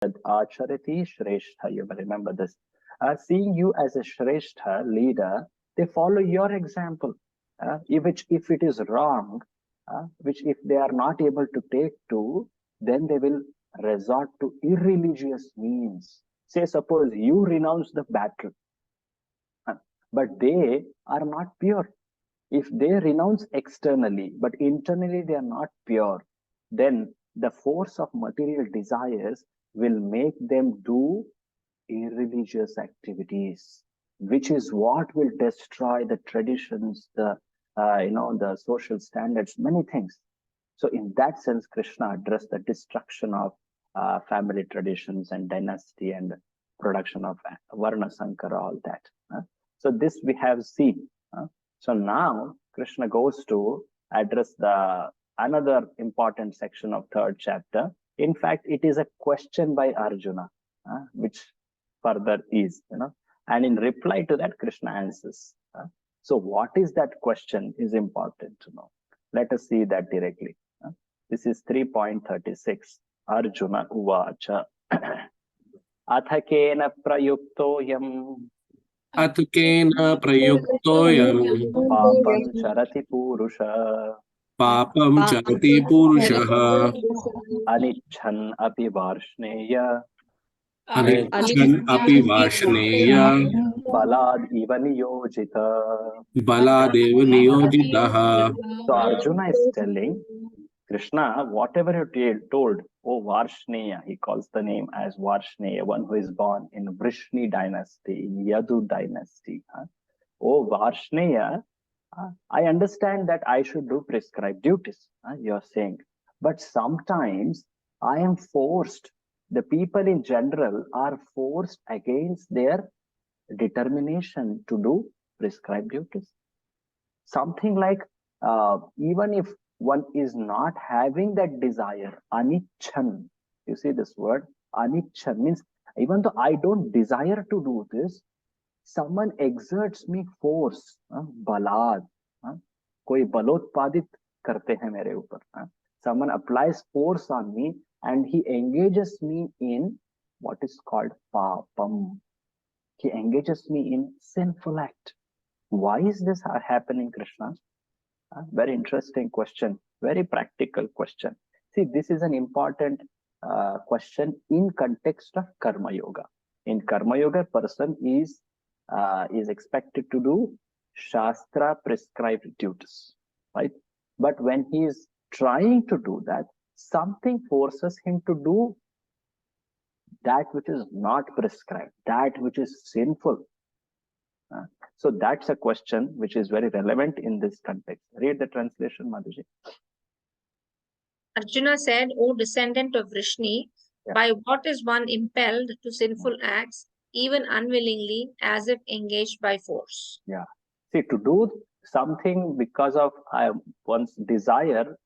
Acharati Shrestha. You will remember this. Seeing you as a Shrestha leader, they follow your example. If it is wrong, which if they are not able to take to, then they will resort to irreligious means. Say, suppose you renounce the battle, but they are not pure. If they renounce externally, but internally they are not pure, then the force of material desires will make them do irreligious activities, which is what will destroy the traditions, the social standards, many things. So, in that sense, Krishna addressed the destruction of family traditions and dynasty and production of Varna Sankara, all that. So, this we have seen. So now Krishna goes to address the another important section of third chapter. In fact, it is a question by Arjuna, which further is, and in reply to that, Krishna answers. So what is that question is important to know. Let us see that directly. This is 3.36. Arjuna Uvacha. Athakena prayuktoyam. Atukena prayuktoyam Papam charati purusha. papam charati purushaha Anichan api varshneya. anichan api varshneya Balad iva niyojita. baladeva niyojitaha. So Arjuna is telling Krishna, whatever you told, oh Varshneya, he calls the name as Varshneya, one who is born in Vrishni dynasty, in Yadu dynasty. Oh Varshneya, I understand that I should do prescribed duties, you're saying. But sometimes I am forced, the people in general are forced against their determination to do prescribed duties. Something like, even if one is not having that desire, anichan, you see this word, anichan means even though I don't desire to do this, someone exerts me force, balad, कोई बलोत्पादित करते हैं मेरे ऊपर. Someone applies force on me and he engages me in what is called papam. He engages me in sinful act. Why is this happening, Krishna? Very interesting question, very practical question. See, this is an important question in context of Karma Yoga. In Karma Yoga, person is expected to do Shastra prescribed duties, right? But when he is trying to do that, something forces him to do that which is not prescribed, that which is sinful. So that's a question which is very relevant in this context. Read the translation, Madhuji. Arjuna said, O descendant of Vrishni, by what is one impelled to sinful acts, even unwillingly, as if engaged by force? Yeah. See, to do something because of one's desire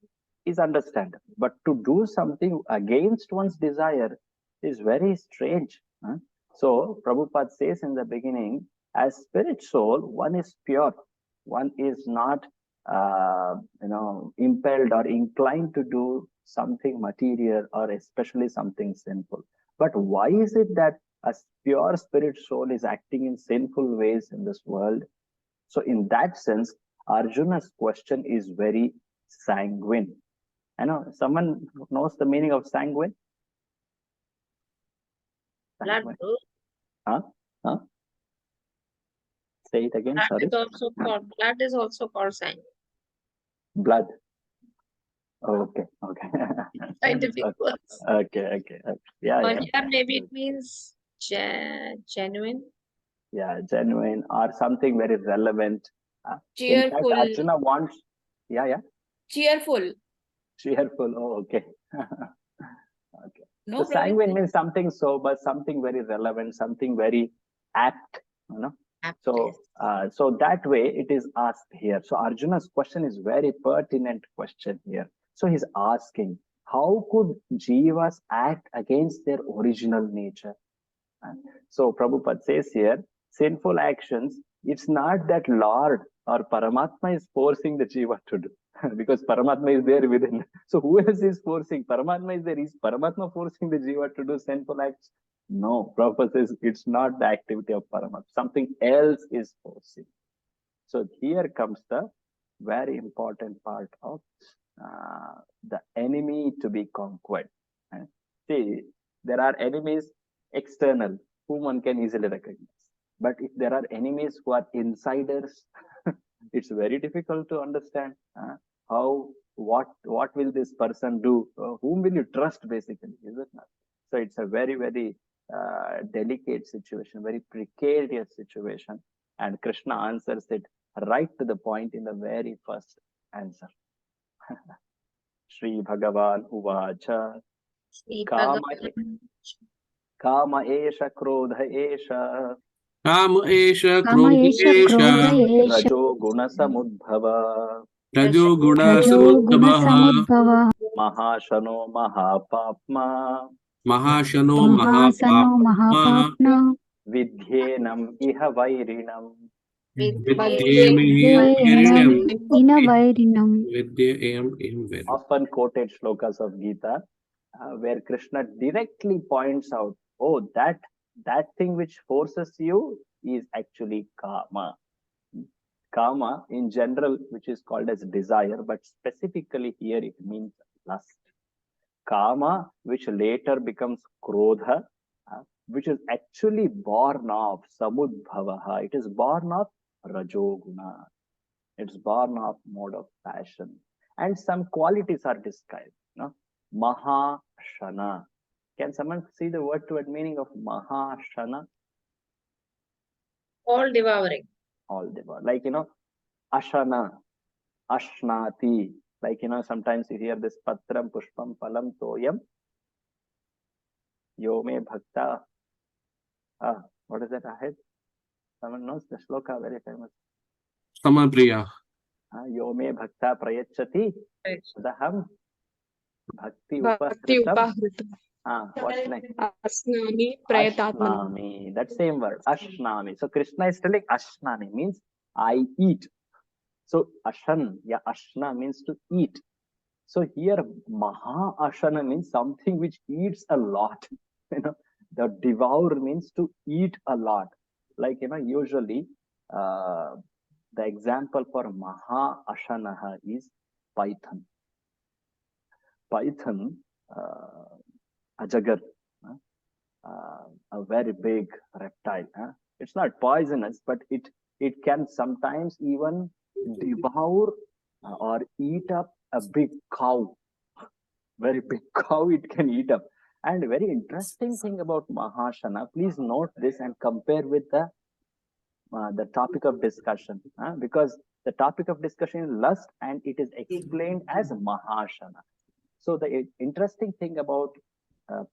is understandable. But to do something against one's desire is very strange. So Prabhupada says in the beginning, as spirit soul, one is pure. One is not, impelled or inclined to do something material or especially something sinful. But why is it that a pure spirit soul is acting in sinful ways in this world? So in that sense, Arjuna's question is very sanguine. I know someone knows the meaning of sanguine? Blood. Huh? Say it again, sorry. Blood is also called sanguine. Blood. Okay. Scientific words. Okay. Yeah. Here maybe it means genuine. Yeah, genuine or something very relevant. Cheerful. In fact, Arjuna wants. Yeah. Cheerful. Oh, okay. Okay. No, so sanguine means something sober, something very relevant, something very apt. Apt. So that way it is asked here. So Arjuna's question is very pertinent question here. So he's asking, how could jivas act against their original nature? So Prabhupada says here, sinful actions, it's not that Lord or Paramatma is forcing the jiva to do. because Paramatma is there within. So who else is forcing? Paramatma is there. Is Paramatma forcing the Jiva to do sinful acts? No, Prabhupada says it's not the activity of Paramatma. Something else is forcing. So here comes the very important part of the enemy to be conquered. See, there are enemies external whom one can easily recognize. But if there are enemies who are insiders, it's very difficult to understand what will this person do? Whom will you trust, basically? Is it not? So it's a very, very delicate situation, very precarious situation. And Krishna answers it right to the point in the very first answer. Shri Bhagavan Uvacha Kama Esha Krodha Esha काम एष क्रोध एष Rajo Guna Samudbhava रजोगुणसमुद्भवः Mahashano Mahapapma महाशनो महापाप्मा Vidyenam Iha Vairinam. Often quoted shlokas of Gita, where Krishna directly points out, oh, that thing which forces you is actually kama. Kama in general, which is called as desire, but specifically here it means lust. Kama, which later becomes krodha, which is actually born of samudbhavaha. It is born of rajoguna. It's born of mode of passion. And some qualities are described. No? Mahashana. Can someone see the word-to-word meaning of Mahashana? All devouring. All devouring. Like, Ashana, Ashnati. Like, sometimes you hear this Patram, Pushpam, Palam, Toyam. Yome Bhakta. What is that ahead? Someone knows the shloka, very famous. Sampriya Yome Bhakta Prayachati. Sadaham Bhakti Bhakti Upahritam. upahritam. What's next? Asnami prayatatman. Ashnami. That same word, Ashnami. So Krishna is telling Ashnami means I eat. So Ashan, Ashna means to eat. So here Maha Ashana means something which eats a lot. The devour means to eat a lot. Like, usually the example for Maha Ashanaha is python. Python, Ajagar, a very big reptile. It's not poisonous, but it can sometimes even devour or eat up a big cow. Very big cow it can eat up. And very interesting thing about Mahashana, please note this and compare with the topic of discussion, because the topic of discussion is lust and it is explained as Mahashana. So the interesting thing about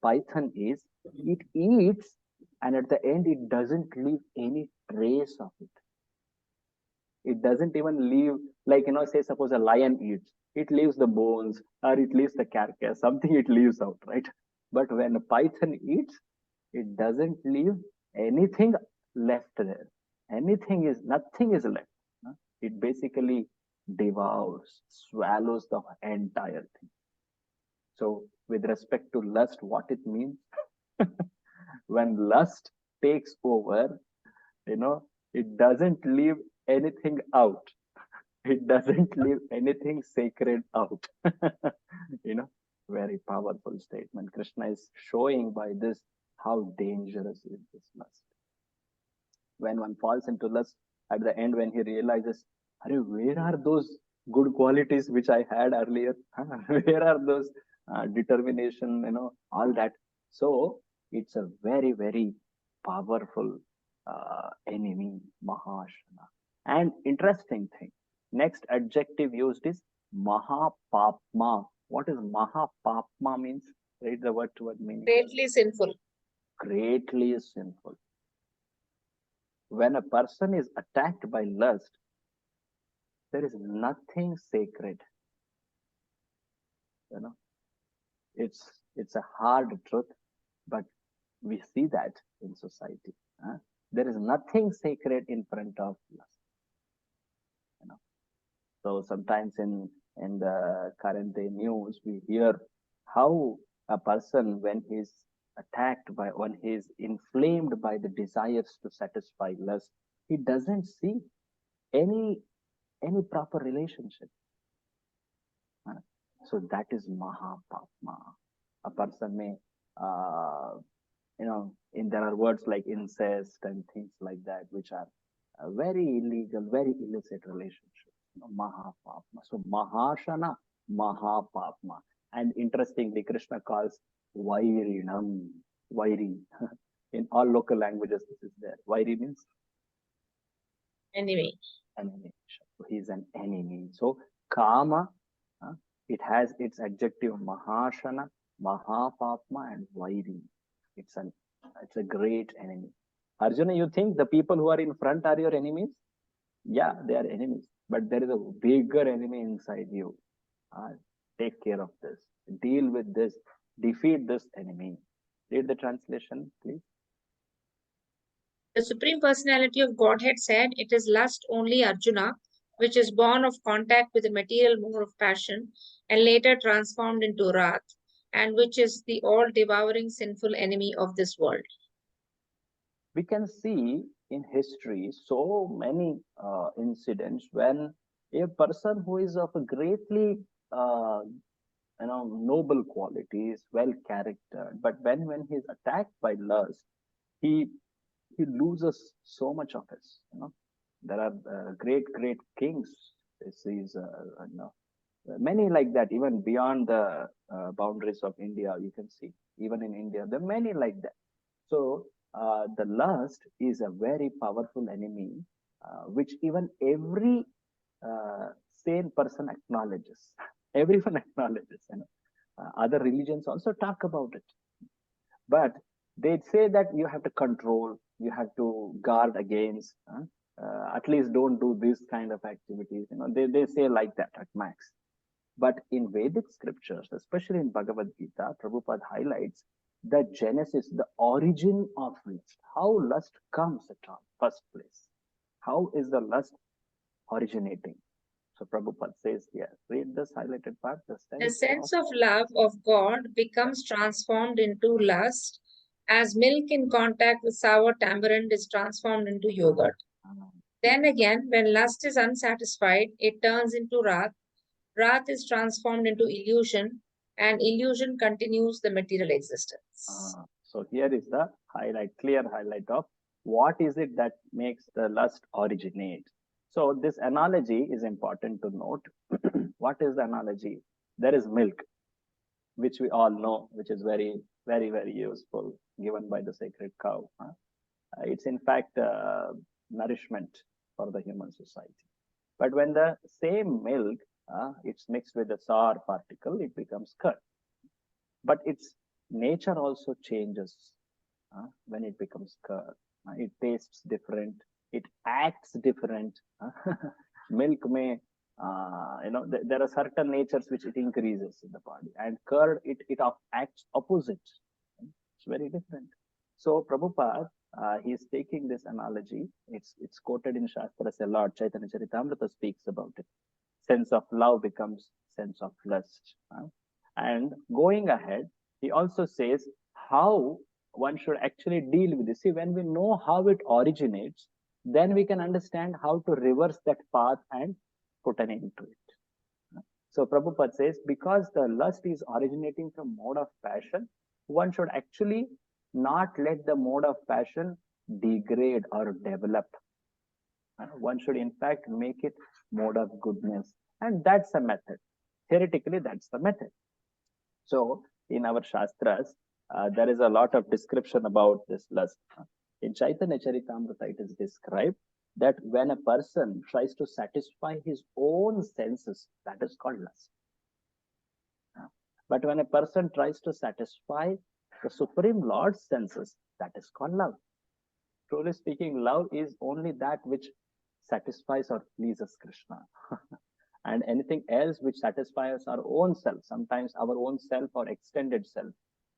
python is it eats and at the end it doesn't leave any trace of it. It doesn't even leave, like, say suppose a lion eats, it leaves the bones or it leaves the carcass, something it leaves out, right? But when a python eats, it doesn't leave anything left there. Nothing is left. It basically devours, swallows the entire thing. So with respect to lust, what it means? When lust takes over, it doesn't leave anything out. It doesn't leave anything sacred out. Very powerful statement. Krishna is showing by this how dangerous is this lust. When one falls into lust, at the end, when he realizes, where are those good qualities which I had earlier? Where are those determination, all that? So it's a very, very powerful enemy, Mahashana. And interesting thing, next adjective used is Mahapapma. What is Mahapapma means? Read the word to word meaning. Greatly sinful. Greatly sinful. When a person is attacked by lust, there is nothing sacred. It's a hard truth, but we see that in society. There is nothing sacred in front of lust. So sometimes in in the current day news, we hear how a person, when he's attacked by, when he's inflamed by the desires to satisfy lust, he doesn't see any proper relationship. So that is Mahapapma. A person may, there are words like incest and things like that, which are very illegal, very illicit relationships. Mahapapma. So Mahashana, Mahapapma. And interestingly, Krishna calls Vairinam, Vairi. In all local languages, this is there. Vairi means Enemy. enemy. So he's an enemy. So Kama, it has its adjective Mahashana, Mahapapma, and Vairi. It's a great enemy. Arjuna, you think the people who are in front are your enemies? Yeah, they are enemies. But there is a bigger enemy inside you. Take care of this. Deal with this. Defeat this enemy. Read the translation, please. The Supreme Personality of Godhead said, "It is lust only, Arjuna, which is born of contact with the material mode of passion and later transformed into wrath, and which is the all-devouring sinful enemy of this world." We can see in history so many incidents when a person who is of a greatly noble qualities, well charactered, but when he's attacked by lust, he loses so much of his. There are great kings. This is many like that, even beyond the boundaries of India. You can see even in India there are many like that. So the lust is a very powerful enemy, which even every sane person acknowledges. Everyone acknowledges. Other religions also talk about it, but they say that you have to control, you have to guard against. At least don't do this kind of activities. They say like that at max. But in Vedic scriptures, especially in Bhagavad Gita, Prabhupada highlights the genesis, the origin of lust, how lust comes at all, first place. How is the lust originating? So Prabhupada says here, read this highlighted part. The sense of love of God becomes transformed into lust, as milk in contact with sour tamarind is transformed into yogurt. Then again, when lust is unsatisfied, it turns into wrath. Wrath is transformed into illusion, and illusion continues the material existence. So here is the clear highlight of what is it that makes the lust originate. So this analogy is important to note. What is the analogy? There is milk, which we all know, which is very, very, very useful, given by the sacred cow. It's in fact nourishment for the human society. But when the same milk, it's mixed with a sour particle, it becomes curd. But its nature also changes when it becomes curd. It tastes different, it acts different. Milk may, there are certain natures which it increases in the body, and curd, it acts opposite. It's very different. So Prabhupada, he's taking this analogy. It's quoted in Shastras a lot. Chaitanya Charitamrita speaks about it. Sense of love becomes sense of lust. And going ahead, he also says how one should actually deal with this. See, when we know how it originates, then we can understand how to reverse that path and put an end to it. So Prabhupada says, because the lust is originating from mode of passion, one should actually not let the mode of passion degrade or develop. One should in fact make it mode of goodness. And that's a method. Theoretically, that's the method. So in our Shastras, there is a lot of description about this lust. In Chaitanya Charitamrita, it is described that when a person tries to satisfy his own senses, that is called lust. But when a person tries to satisfy the Supreme Lord's senses, that is called love. Truly speaking, love is only that which satisfies or pleases Krishna. And anything else which satisfies our own self, sometimes our own self or extended self,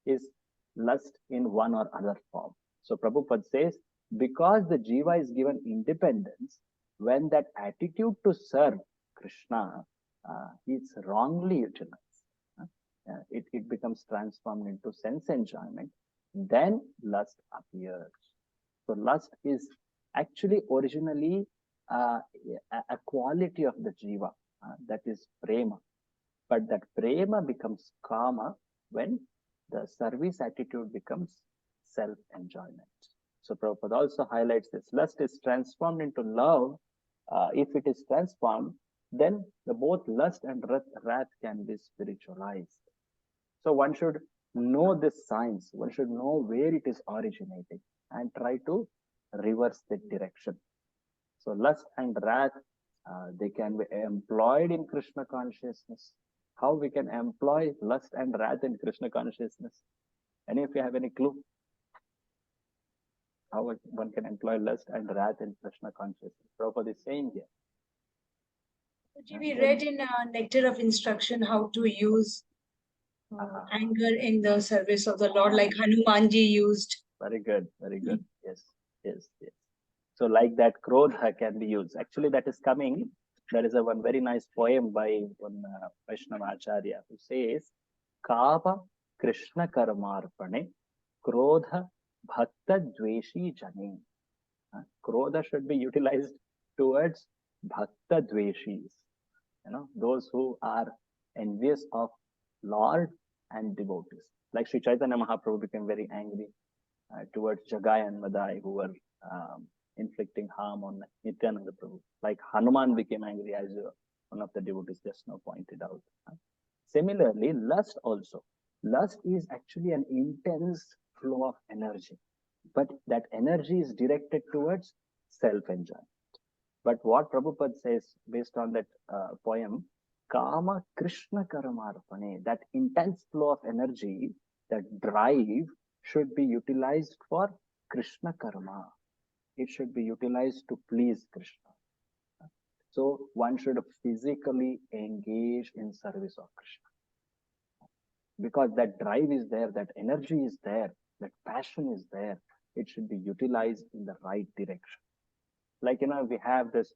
is lust in one or other form. So Prabhupada says, because the jiva is given independence, when that attitude to serve Krishna is wrongly utilized, it becomes transformed into sense enjoyment, then lust appears. So lust is actually originally a quality of the jiva, that is prema. But that prema becomes kama when the service attitude becomes self-enjoyment. So Prabhupada also highlights this. Lust is transformed into love. If it is transformed, then both lust and wrath can be spiritualized. So one should know this science. One should know where it is originating and try to reverse the direction. So lust and wrath, they can be employed in Krishna consciousness. How we can employ lust and wrath in Krishna consciousness? Any of you have any clue? How one can employ lust and wrath in Krishna consciousness? Prabhupada is saying here. We read in Nectar of Instruction how to use anger in the service of the Lord, like Hanumanji used. Very good, very good. Yes, yes, yes. So like that, Krodha can be used. Actually, that is coming. There is one very nice poem by one Vaishnava Acharya who says, Kava Krishna Karmarpane Krodha Bhakta Dveshi Jani. Krodha should be utilized towards Bhakta Dveshis. Those who are envious of Lord and devotees. Like Sri Chaitanya Mahaprabhu became very angry towards Jagai and Madai, who were inflicting harm on Nityananda Prabhu. Like Hanuman became angry, as one of the devotees just now pointed out. Similarly, lust also. Lust is actually an intense flow of energy, but that energy is directed towards self-enjoyment. But what Prabhupada says based on that poem, Kama Krishna Karamarpane, that intense flow of energy, that drive should be utilized for Krishna Karma. It should be utilized to please Krishna. So one should physically engage in service of Krishna. Because that drive is there, that energy is there, that passion is there. It should be utilized in the right direction. Like, we have this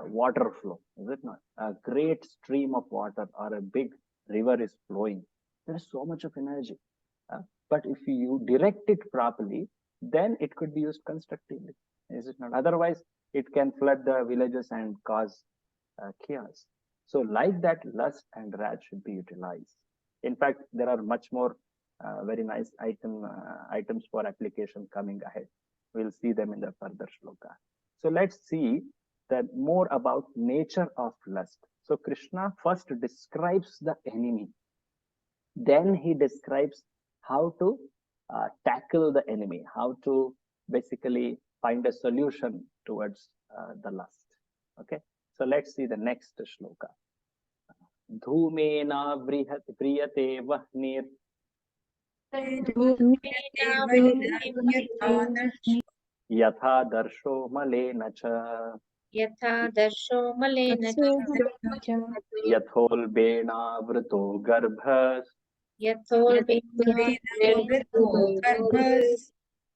water flow, is it not? A great stream of water or a big river is flowing. There is so much of energy. But if you direct it properly, then it could be used constructively, is it not? Otherwise, it can flood the villages and cause chaos. So like that, lust and wrath should be utilized. In fact, there are much more very nice items for application coming ahead. We'll see them in the further shloka. So let's see that more about nature of lust. So Krishna first describes the enemy. Then he describes how to tackle the enemy, how to basically find a solution towards the lust. Okay, so let's see the next shloka. Dhumena priyate vahnir yatha darsho malena cha Yatha darsho malena yathol bena vrito garbhas yathol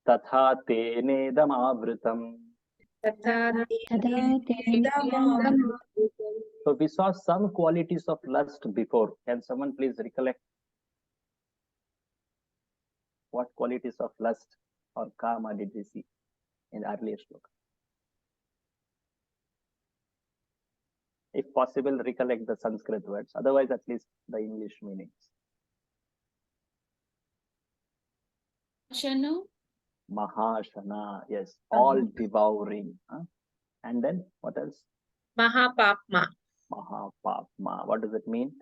tatha tene damavritam. So we saw some qualities of lust before. Can someone please recollect? What qualities of lust or kama did we see in the earlier shloka? If possible, recollect the Sanskrit words. Otherwise, at least the English meanings. Shana? Mahashana, yes, all devouring. And then what else? Mahapapma, Mahapapma. What does it mean?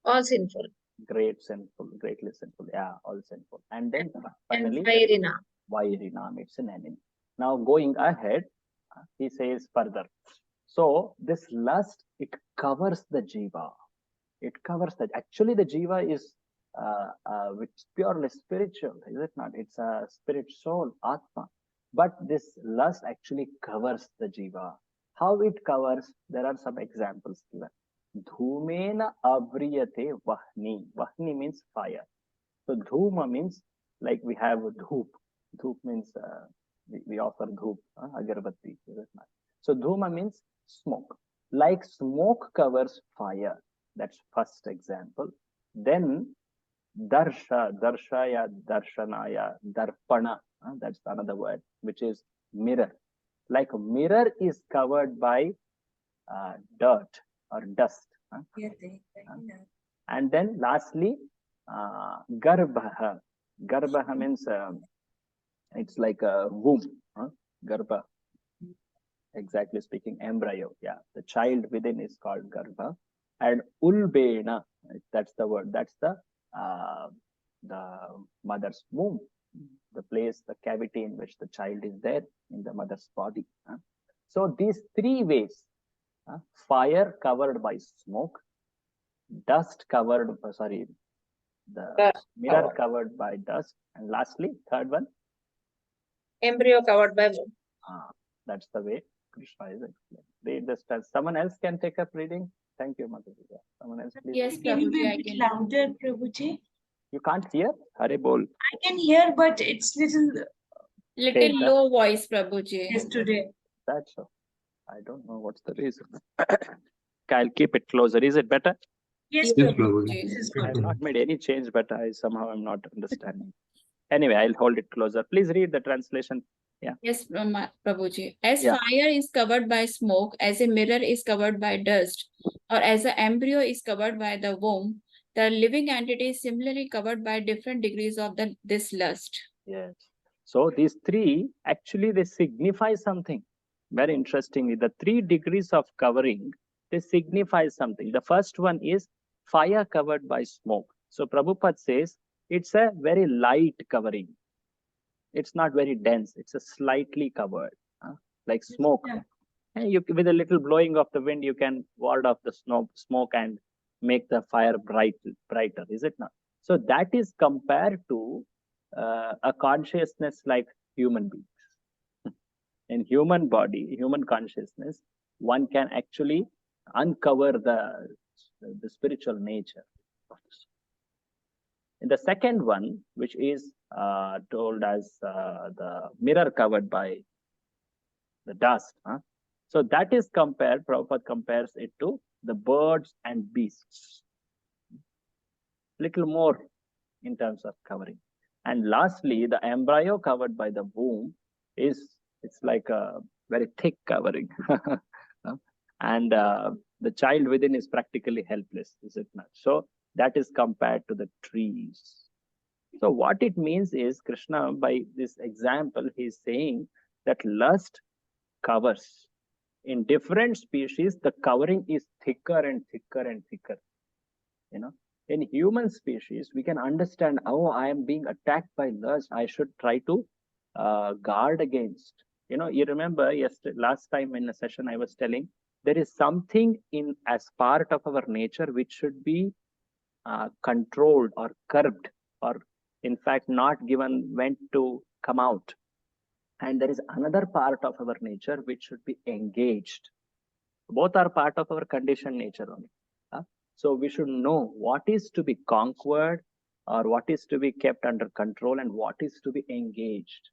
all sinful. Great sinful, greatly sinful. Yeah, all sinful. And then finally, And Vairina. Vairinam, it's an enemy. Now going ahead, he says further. So this lust, it covers the jiva. It covers that. Actually, the jiva is it's purely spiritual, is it not? It's a spirit soul, atma. But this lust actually covers the jiva. How it covers? There are some examples given. Dhumena avriyate vahni. Vahni means fire. So dhuma means like we have dhoop. Dhoop means we offer dhoop, agarbatti. So dhuma means smoke. like smoke covers fire. That's first example. Then darshaya, darshanaya, darpana. That's another word, which is mirror. Like a mirror is covered by dirt or dust. And then lastly, garbha. Garbha means it's like a womb. Garbha. Exactly speaking, embryo. Yeah, the child within is called garbha. And ulbena, that's the word. That's the mother's womb, the place, the cavity in which the child is there in the mother's body. So these three ways: fire covered by smoke, dust covered, the mirror covered by dust, and lastly, third one, Embryo covered by womb. That's the way Krishna is explained. Read this. Someone else can take up reading. Thank you, Madhurya. Someone else, please. Yes, Can you be Prabhuji, a I bit can. louder, Prabhuji? You can't hear? Hare bol. I can hear, but it's little Little Okay, low voice, Prabhuji. yesterday. That's so. I don't know what's the reason. I'll keep it closer. Is it better? Yes, Yes, Prabhuji. Prabhuji. This is I have good. not made any change, but I somehow am not understanding. Anyway, I'll hold it closer. Please read the translation. Yes, Prabhuji. As Yeah. fire is covered by smoke, as a mirror is covered by dust, or as an embryo is covered by the womb, the living entity is similarly covered by different degrees of this lust. Yes. So these three actually they signify something. Very interestingly, the 3 degrees of covering, they signify something. The first one is fire covered by smoke. So Prabhupada says it's a very light covering. It's not very dense. It's a slightly covered, like smoke. Yeah. And with a little blowing of the wind, you can ward off the smoke and make the fire brighter, is it not? So that is compared to a consciousness like human beings. In human body, human consciousness, one can actually uncover the spiritual nature of the soul. In the second one, which is told as the mirror covered by the dust, so that is compared, Prabhupada compares it to the birds and beasts. Little more in terms of covering. And lastly, the embryo covered by the womb it's like a very thick covering. And the child within is practically helpless, is it not? So that is compared to the trees. So what it means is, Krishna, by this example, he's saying that lust covers. In different species, the covering is thicker and thicker and thicker. In human species, we can understand, oh, I am being attacked by lust. I should try to guard against. You remember last time in a session I was telling, there is something as part of our nature which should be controlled or curbed, or in fact not given vent to come out. And there is another part of our nature which should be engaged. Both are part of our conditioned nature only. So we should know what is to be conquered, or what is to be kept under control, and what is to be engaged.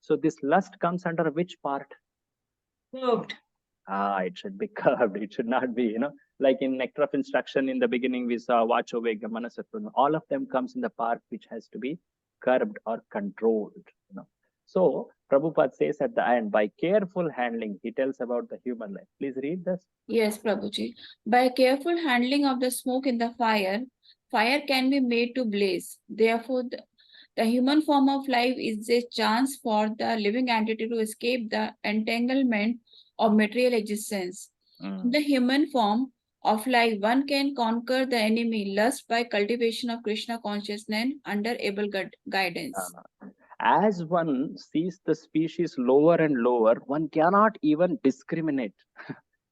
So this lust comes under which part? Curbed. It should be curbed. It should not be, like in Nectar of Instruction, in the beginning we saw Vacho Vega Manasatva. All of them comes in the part which has to be curbed or controlled. So Prabhupada says at the end, by careful handling, he tells about the human life. Please read this. Yes, Prabhuji. By careful handling of the smoke in the fire, fire can be made to blaze. Therefore, the human form of life is a chance for the living entity to escape the entanglement of material existence. In the human form of life, one can conquer the enemy lust by cultivation of Krishna consciousness under able guidance. As one sees the species lower and lower, one cannot even discriminate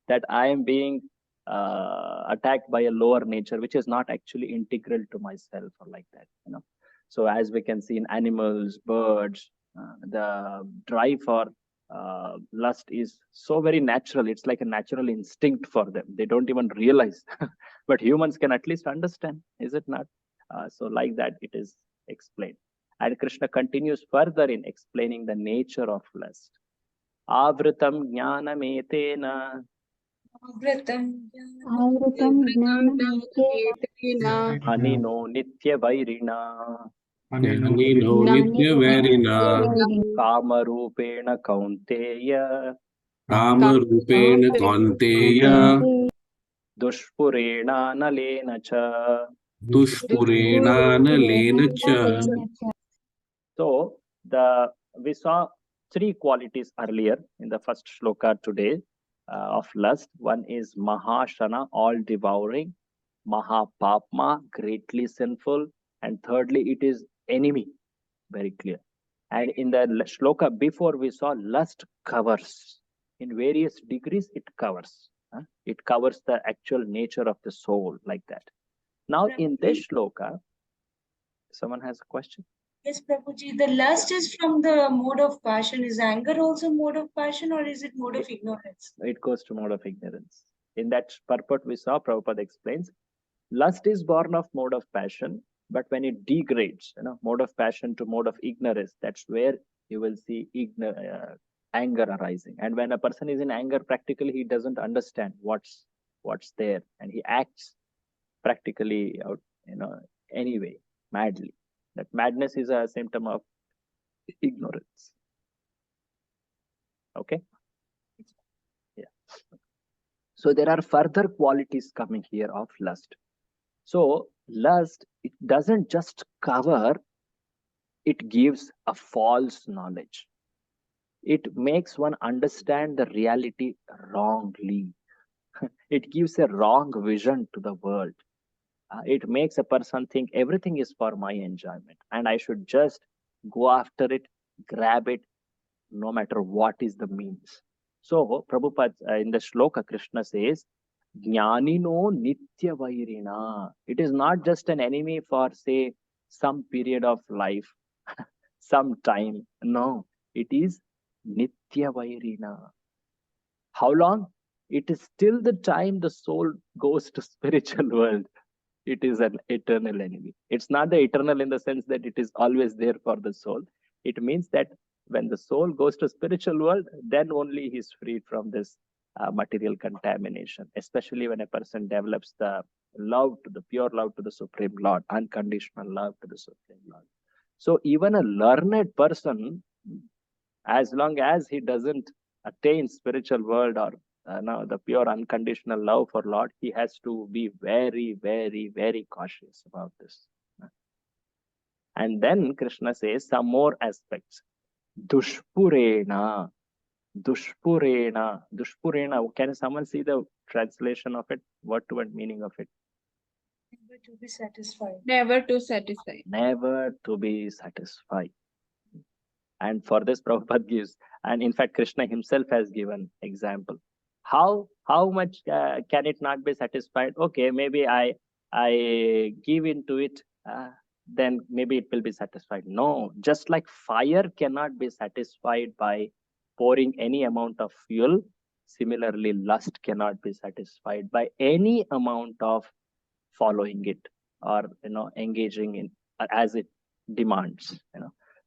that I am being attacked by a lower nature, which is not actually integral to myself or like that. So as we can see in animals, birds, the drive for lust is so very natural. It's like a natural instinct for them. They don't even realize. But humans can at least understand, is it not? So like that it is explained. And Krishna continues further in explaining the nature of lust. Avritam jnanametena Avritam Avritam jnanam Anino Nitya Vairina Jnanino Nityavarina Kamarupena Kaunteya Kamarupena Kaunteya Dushpurena Nalena Cha. Dushpurena Nalena Cha. So we saw three qualities earlier in the first shloka today of lust. One is Mahashana, all devouring, Mahapapma, greatly sinful, and thirdly, it is enemy, very clear. And in the shloka before, we saw lust covers. In various degrees, it covers. It covers the actual nature of the soul, like that. Now, in this shloka, someone has a question? Yes, Prabhuji, the lust is from the mode of passion. Is anger also mode of passion, or is it mode of ignorance? It goes to mode of ignorance. In that purport we saw, Prabhupada explains, lust is born of mode of passion, but when it degrades, mode of passion to mode of ignorance, that's where you will see anger arising. And when a person is in anger, practically he doesn't understand what's there, and he acts practically out, anyway, madly. That madness is a symptom of ignorance. Okay. Yeah. So there are further qualities coming here of lust. So lust, it doesn't just cover, it gives a false knowledge. It makes one understand the reality wrongly. It gives a wrong vision to the world. It makes a person think everything is for my enjoyment and I should just go after it, grab it, no matter what is the means. So Prabhupada in the shloka, Krishna says, Jnanino Nitya Vairina. It is not just an enemy for, say, some period of life, some time. No, it is Nitya Vairina. How long? It is till the time the soul goes to spiritual world. It is an eternal enemy. It's not the eternal in the sense that it is always there for the soul. It means that when the soul goes to spiritual world, then only he is freed from this material contamination, especially when a person develops the love to the pure love to the Supreme Lord, unconditional love to the Supreme Lord. So even a learned person, as long as he doesn't attain spiritual world or the pure unconditional love for Lord, he has to be very, very, very cautious about this. And then Krishna says some more aspects. Dushpurena. Dushpurena. Dushpurena. Can someone see the translation of it? Word-to-word meaning of it? Never to be satisfied. Never to satisfy. Never to be satisfied. And for this, Prabhupada gives, and in fact, Krishna himself has given example. How much can it not be satisfied? Okay, maybe I give into it, then maybe it will be satisfied. No, just like fire cannot be satisfied by pouring any amount of fuel, similarly, lust cannot be satisfied by any amount of following it or engaging in as it demands.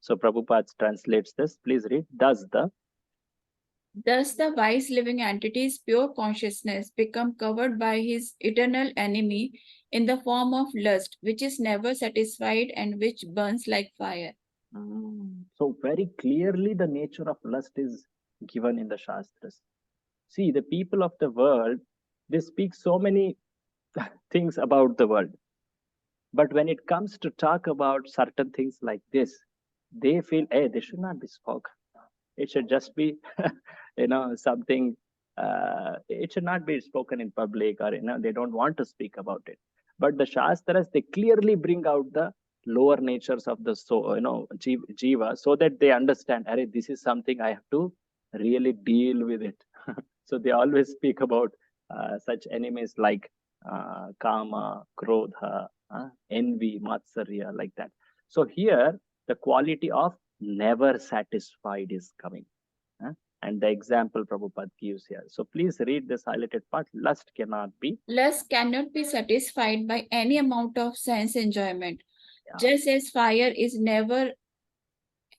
So Prabhupada translates this. Please read. Thus the wise living entity's pure consciousness become covered by his eternal enemy in the form of lust, which is never satisfied and which burns like fire. So very clearly the nature of lust is given in the Shastras. See, the people of the world, they speak so many things about the world. But when it comes to talk about certain things like this, they feel, hey, they should not be spoken. It should just be, something, it should not be spoken in public, or, they don't want to speak about it. But the Shastras, they clearly bring out the lower natures of the soul, jiva, so that they understand, hey, this is something I have to really deal with it. So they always speak about such enemies like kama, krodha, envy, matsarya, like that. So here, the quality of never satisfied is coming. And the example Prabhupada gives here. So please read this highlighted part. Lust cannot be. Lust cannot be satisfied by any amount of sense enjoyment. Yeah. Just as fire is never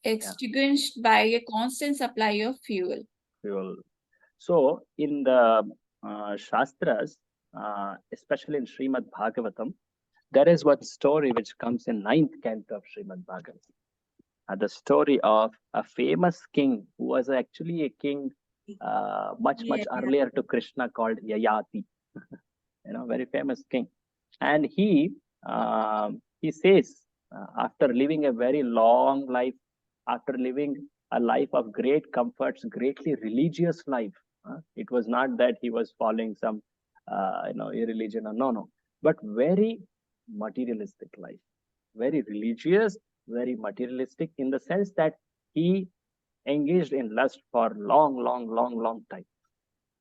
extinguished by a constant supply of fuel. So in the Shastras, especially in Srimad Bhagavatam, there is one story which comes in 9th canto of Srimad Bhagavatam. The story of a famous king who was actually a king much earlier to Krishna, called Yayati. Very famous king. And he says, after living a very long life, after living a life of great comforts, greatly religious life, it was not that he was following some irreligion or no, but very materialistic life, very religious, very materialistic, in the sense that he engaged in lust for long time.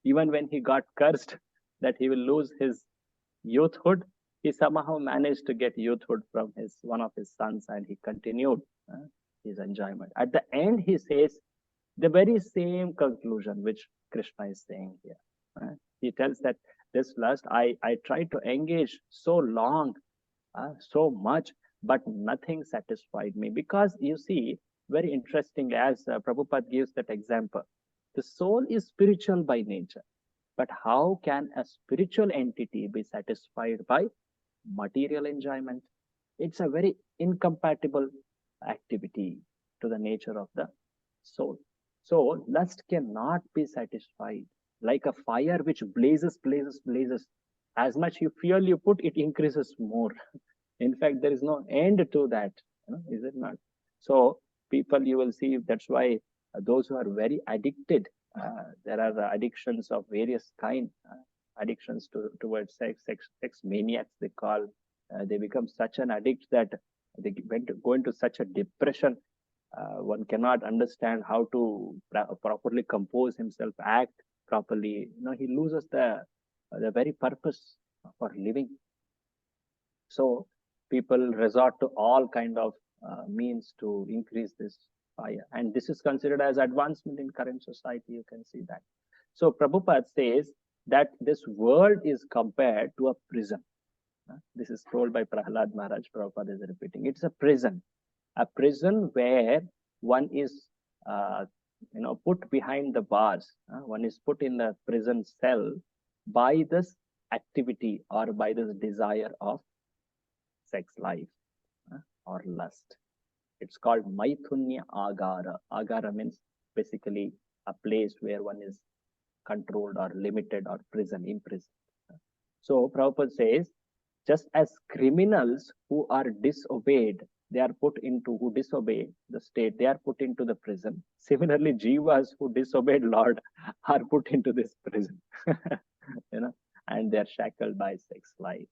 Even when he got cursed that he will lose his youthhood, he somehow managed to get youthhood from one of his sons, and he continued his enjoyment. At the end, he says the very same conclusion which Krishna is saying here. He tells that this lust, I tried to engage so long, so much, but nothing satisfied me. Because you see, very interestingly, as Prabhupada gives that example, the soul is spiritual by nature. But how can a spiritual entity be satisfied by material enjoyment? It's a very incompatible activity to the nature of the soul. So lust cannot be satisfied. Like a fire which blazes. As much you fuel you put, it increases more. In fact, there is no end to that, is it not? So people, you will see, that's why those who are very addicted, there are addictions of various kind, addictions towards sex maniacs, they call. They become such an addict that they go into such a depression. One cannot understand how to properly compose himself, act properly. He loses the very purpose for living. So people resort to all kind of means to increase this fire, and this is considered as advancement in current society. You can see that. So Prabhupada says that this world is compared to a prison. This is told by Prahlad Maharaj. Prabhupada is repeating. It's a prison where one is put behind the bars. One is put in the prison cell by this activity or by this desire of sex life or lust. It's called Maithunya Agara. Agara means basically a place where one is controlled or limited or imprisoned. So Prabhupada says, just as criminals who are disobeyed, who disobey the state, they are put into the prison. Similarly, jivas who disobeyed Lord are put into this prison, and they are shackled by sex life.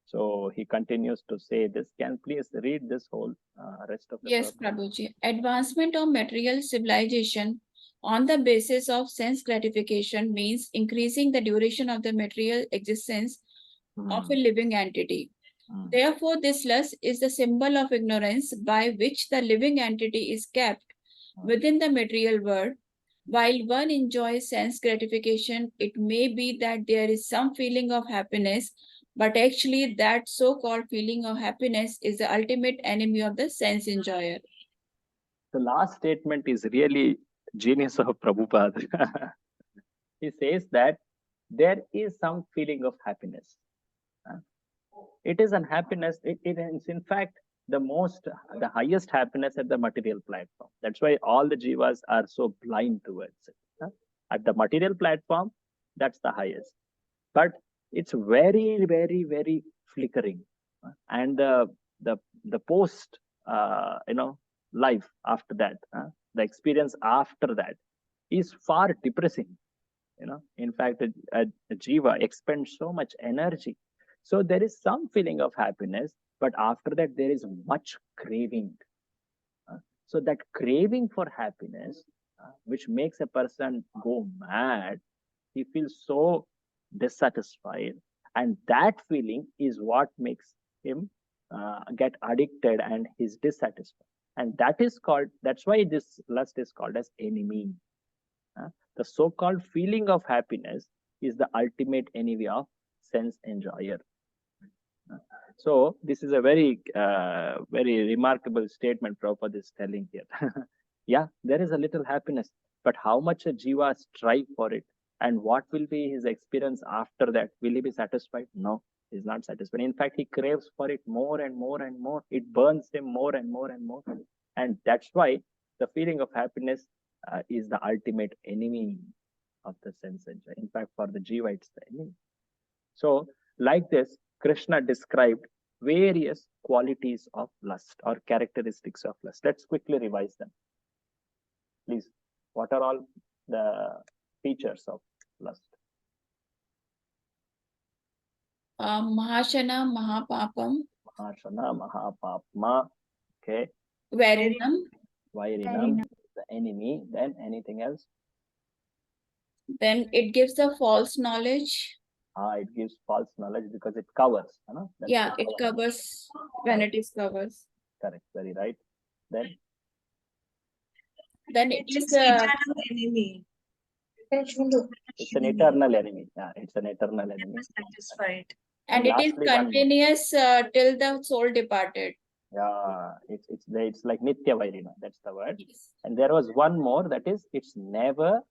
So he continues to say this. Can please read this whole rest of the Yes, Prabhuji. Advancement of material civilization on the basis of sense gratification means increasing the duration of the material existence of a living entity. Therefore, this lust is the symbol of ignorance by which the living entity is kept within the material world. While one enjoys sense gratification, it may be that there is some feeling of happiness, but actually that so-called feeling of happiness is the ultimate enemy of the sense enjoyer. The last statement is really genius of Prabhupada. He says that there is some feeling of happiness. It is an happiness. It is in fact the highest happiness at the material platform. That's why all the jivas are so blind towards it. At the material platform, that's the highest. But it's very, very, very flickering. And the post, life after that, the experience after that is far depressing. In fact, a jiva expends so much energy. So there is some feeling of happiness, but after that there is much craving. So that craving for happiness, which makes a person go mad, he feels so dissatisfied, and that feeling is what makes him get addicted and he's dissatisfied. And that's why this lust is called as enemy. The so-called feeling of happiness is the ultimate enemy of sense enjoyer. So this is a very, very remarkable statement Prabhupada is telling here. Yeah, there is a little happiness, but how much a jiva strive for it, And what will be his experience after that? Will he be satisfied? No, he's not satisfied. In fact, he craves for it more and more and more. It burns him more and more and more. And that's why the feeling of happiness is the ultimate enemy of the sense enjoy. In fact, for the jiva, it's the enemy. So, like this, Krishna described various qualities of lust or characteristics of lust. Let's quickly revise them. Please, what are all the features of lust? Mahashana, Mahapapam, Mahashana, Mahapapma, okay, Varinam, Vairinam, the enemy, then anything else? then it gives the false knowledge. It gives false knowledge because it covers. That's Yeah, the it cover. covers when it is covers. Correct, very right. Then It It's is an eternal enemy. it's an eternal enemy. Yeah, it's an eternal enemy. Never satisfied. and it is lastly, one more. continuous till the soul departed. Yeah, it's like Nitya Vairina. That's the word. Yes. And there was one more, that is, it's never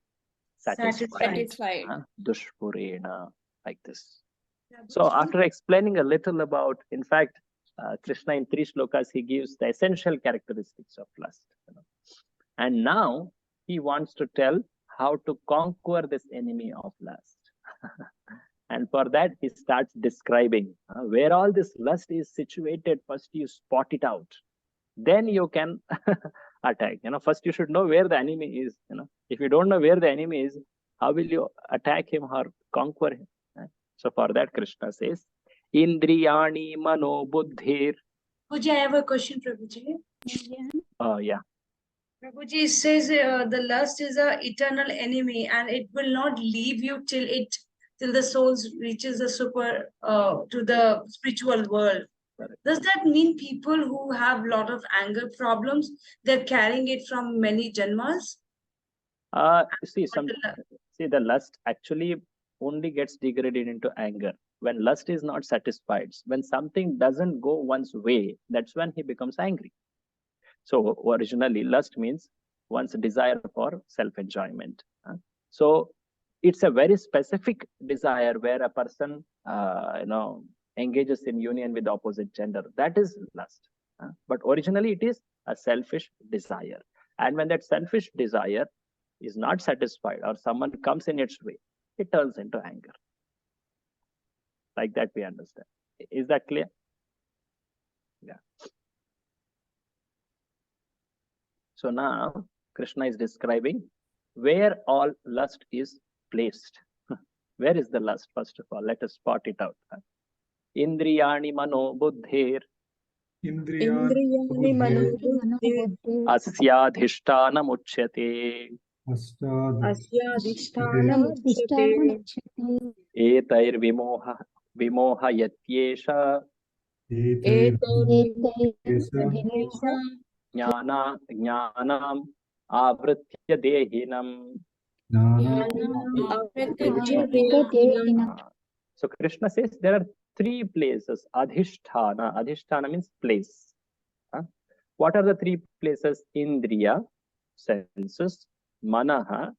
satisfied. Satisfied. Dushpurena, like this. So after explaining a little about, in fact, Krishna in 3 shlokas, he gives the essential characteristics of lust. And now he wants to tell how to conquer this enemy of lust. And for that, he starts describing where all this lust is situated. First, you spot it out. Then you can attack. First you should know where the enemy is. If you don't know where the enemy is, how will you attack him or conquer him? So for that, Krishna says, Indriyani mano buddhir. Prabhuji, I have a question, Prabhuji. Oh, yeah. Prabhuji says the lust is an eternal enemy and it will not leave you till the soul reaches the to the spiritual world. Correct. Does that mean people who have a lot of anger problems, they're carrying it from many janmas? See, the lust actually only gets degraded into anger when lust is not satisfied. When something doesn't go one's way, that's when he becomes angry. So originally, lust means one's desire for self-enjoyment. So it's a very specific desire where a person, engages in union with the opposite gender. That is lust. But originally, it is a selfish desire. And when that selfish desire is not satisfied or someone comes in its way, it turns into anger. Like that we understand. Is that clear? Yeah. So now Krishna is describing where all lust is placed. Where is the lust? First of all, let us spot it out. Indriyani mano buddhir. Indriyani mano buddhir. Asyadhishtanam uchyate. Asyadhishtanam uchyate. Etair vimoha yatyesha. Jnanam avritya dehinam. So Krishna says there are 3 places. Adhisthana. Adhisthana means place. What are the 3 places? Indriya, senses, manaha,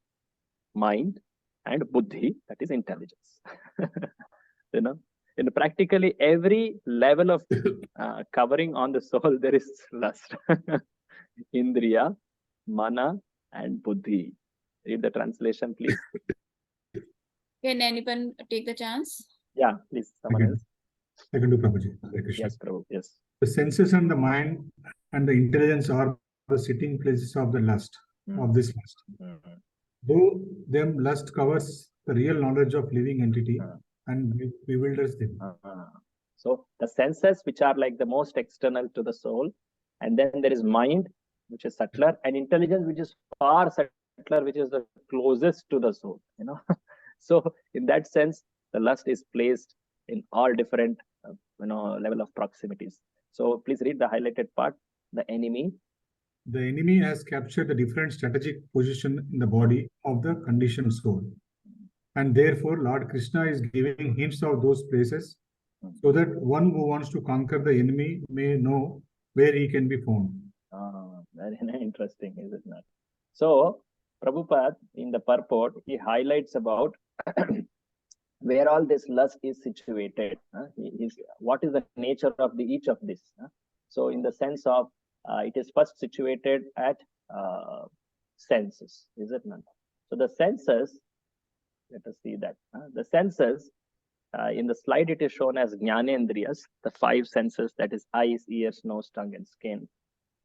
mind, and buddhi, that is intelligence. In practically every level of covering on the soul, there is lust. Indriya, mana, and buddhi. Read the translation, please. Can anyone take the chance? Yeah, please. Someone else. I can do, Prabhuji. Yes, Prabhu. Yes. The senses and the mind and the intelligence are the sitting places of the lust, of this lust. Though them lust covers the real knowledge of living entity and bewilders them. So the senses, which are like the most external to the soul, and then there is mind, which is subtler, and intelligence, which is far subtler, which is the closest to the soul. So in that sense, the lust is placed in all different level of proximities. So please read the highlighted part. The enemy. The enemy has captured a different strategic position in the body of the conditioned soul. And therefore, Lord Krishna is giving hints of those places so that one who wants to conquer the enemy may know where he can be found. Very interesting, is it not? So Prabhupada, in the purport, he highlights about where all this lust is situated. What is the nature of each of this? So in the sense of, it is first situated at senses, is it not? So the senses, let us see that. The senses, in the slide it is shown as Jnanendriyas, the 5 senses, that is eyes, ears, nose, tongue, and skin.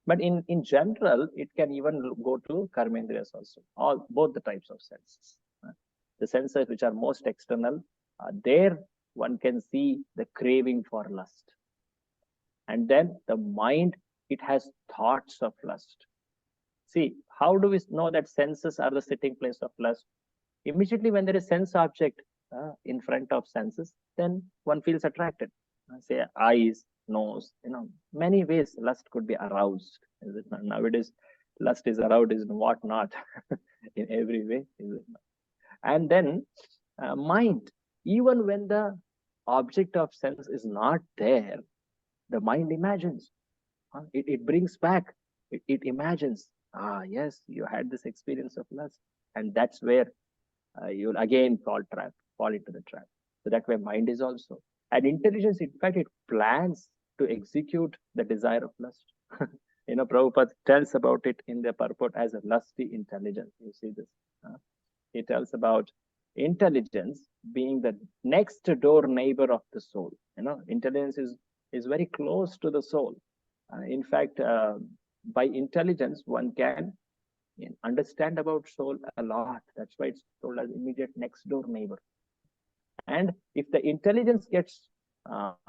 But in general, it can even go to Karmendriyas also, both the types of senses. The senses which are most external, there one can see the craving for lust. And then the mind, it has thoughts of lust. See, how do we know that senses are the sitting place of lust? Immediately when there is sense object in front of senses, then one feels attracted. Say eyes, nose, many ways lust could be aroused. Is it not? Nowadays, lust is aroused in what not, in every way. Is it not? And then mind, even when the object of sense is not there, the mind imagines. It brings back, it imagines, yes, you had this experience of lust. And that's where you'll again fall into the trap. So that way mind is also. And intelligence, in fact, it plans to execute the desire of lust. Prabhupada tells about it in the purport as a lusty intelligence. You see this. He tells about intelligence being the next door neighbor of the soul. Intelligence is very close to the soul. In fact, by intelligence, one can understand about soul a lot. That's why it's told as immediate next door neighbor. And if the intelligence gets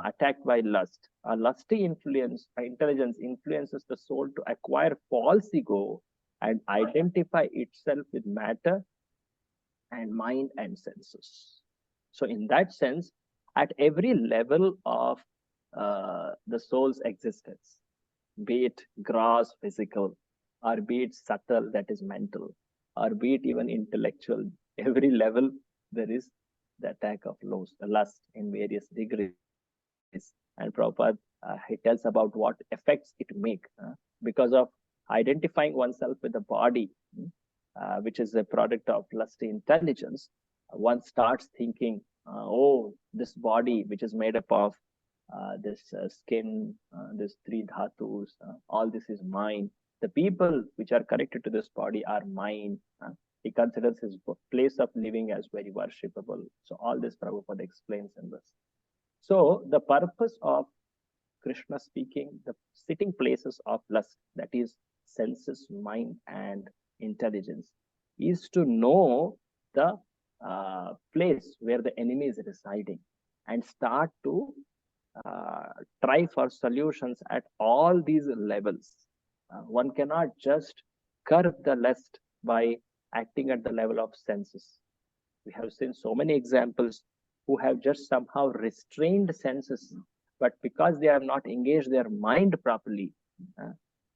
attacked by lust, a lusty intelligence influences the soul to acquire false ego and identify itself with matter and mind and senses. So in that sense, at every level of the soul's existence, be it gross, physical, or be it subtle, that is mental, or be it even intellectual, every level there is the attack of lust in various degrees. And Prabhupada, he tells about what effects it makes because of identifying oneself with the body, which is a product of lusty intelligence. One starts thinking, oh, this body, which is made up of this skin, this 3 dhatus, all this is mine. The people which are connected to this body are mine. He considers his place of living as very worshipable. So all this Prabhupada explains in this. So the purpose of Krishna speaking, the sitting places of lust, that is senses, mind, and intelligence, is to know the place where the enemy is residing and start to try for solutions at all these levels. One cannot just curb the lust by acting at the level of senses. We have seen so many examples who have just somehow restrained senses, but because they have not engaged their mind properly,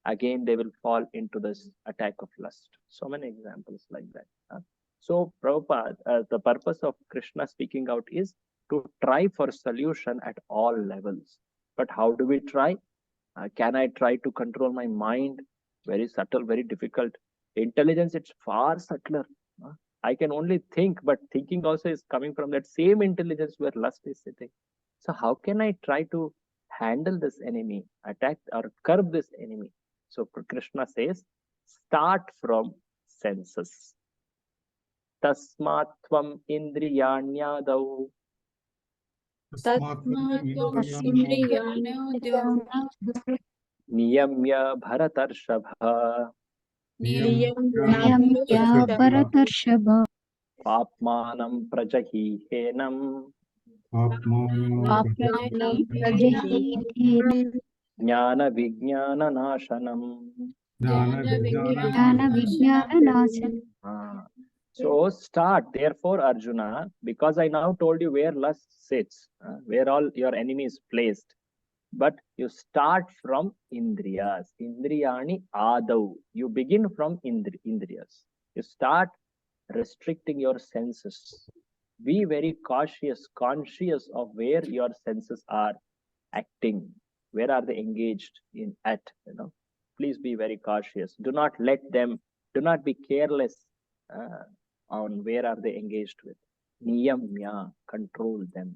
again they will fall into this attack of lust. So many examples like that. So Prabhupada, the purpose of Krishna speaking out is to try for solution at all levels. But how do we try? Can I try to control my mind? Very subtle, very difficult. Intelligence, it's far subtler. I can only think, but thinking also is coming from that same intelligence where lust is sitting. So how can I try to handle this enemy, attack or curb this enemy? So Krishna says, start from senses. Tasmat tvam indriyanyadau. Niyamya bharatarshava. Bharatarshava. Papmanam prajahihenam. Jnana vijnana nashanam. So start, therefore, Arjuna, because I now told you where lust sits, where all your enemy is placed. But you start from indriyas. Indriyani adau. You begin from indriyas. You start restricting your senses. Be very cautious, conscious of where your senses are acting. Where are they engaged at? Please be very cautious. Do not let them, do not be careless on where are they engaged with. Niyamya, control them.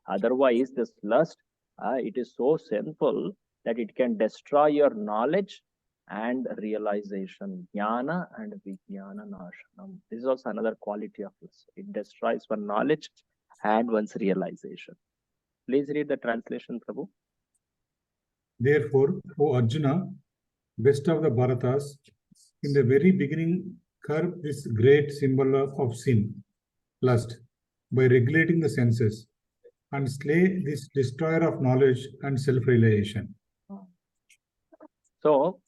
Otherwise, this lust, it is so sinful that it can destroy your knowledge and realization. Jnana and vijnana nashanam. This is also another quality of lust. It destroys one knowledge and one's realization. Please read the translation, Prabhu. Therefore, O Arjuna, best of the Bharatas, in the very beginning, curb this great symbol of sin, lust, by regulating the senses, and slay this destroyer of knowledge and self-realization. So,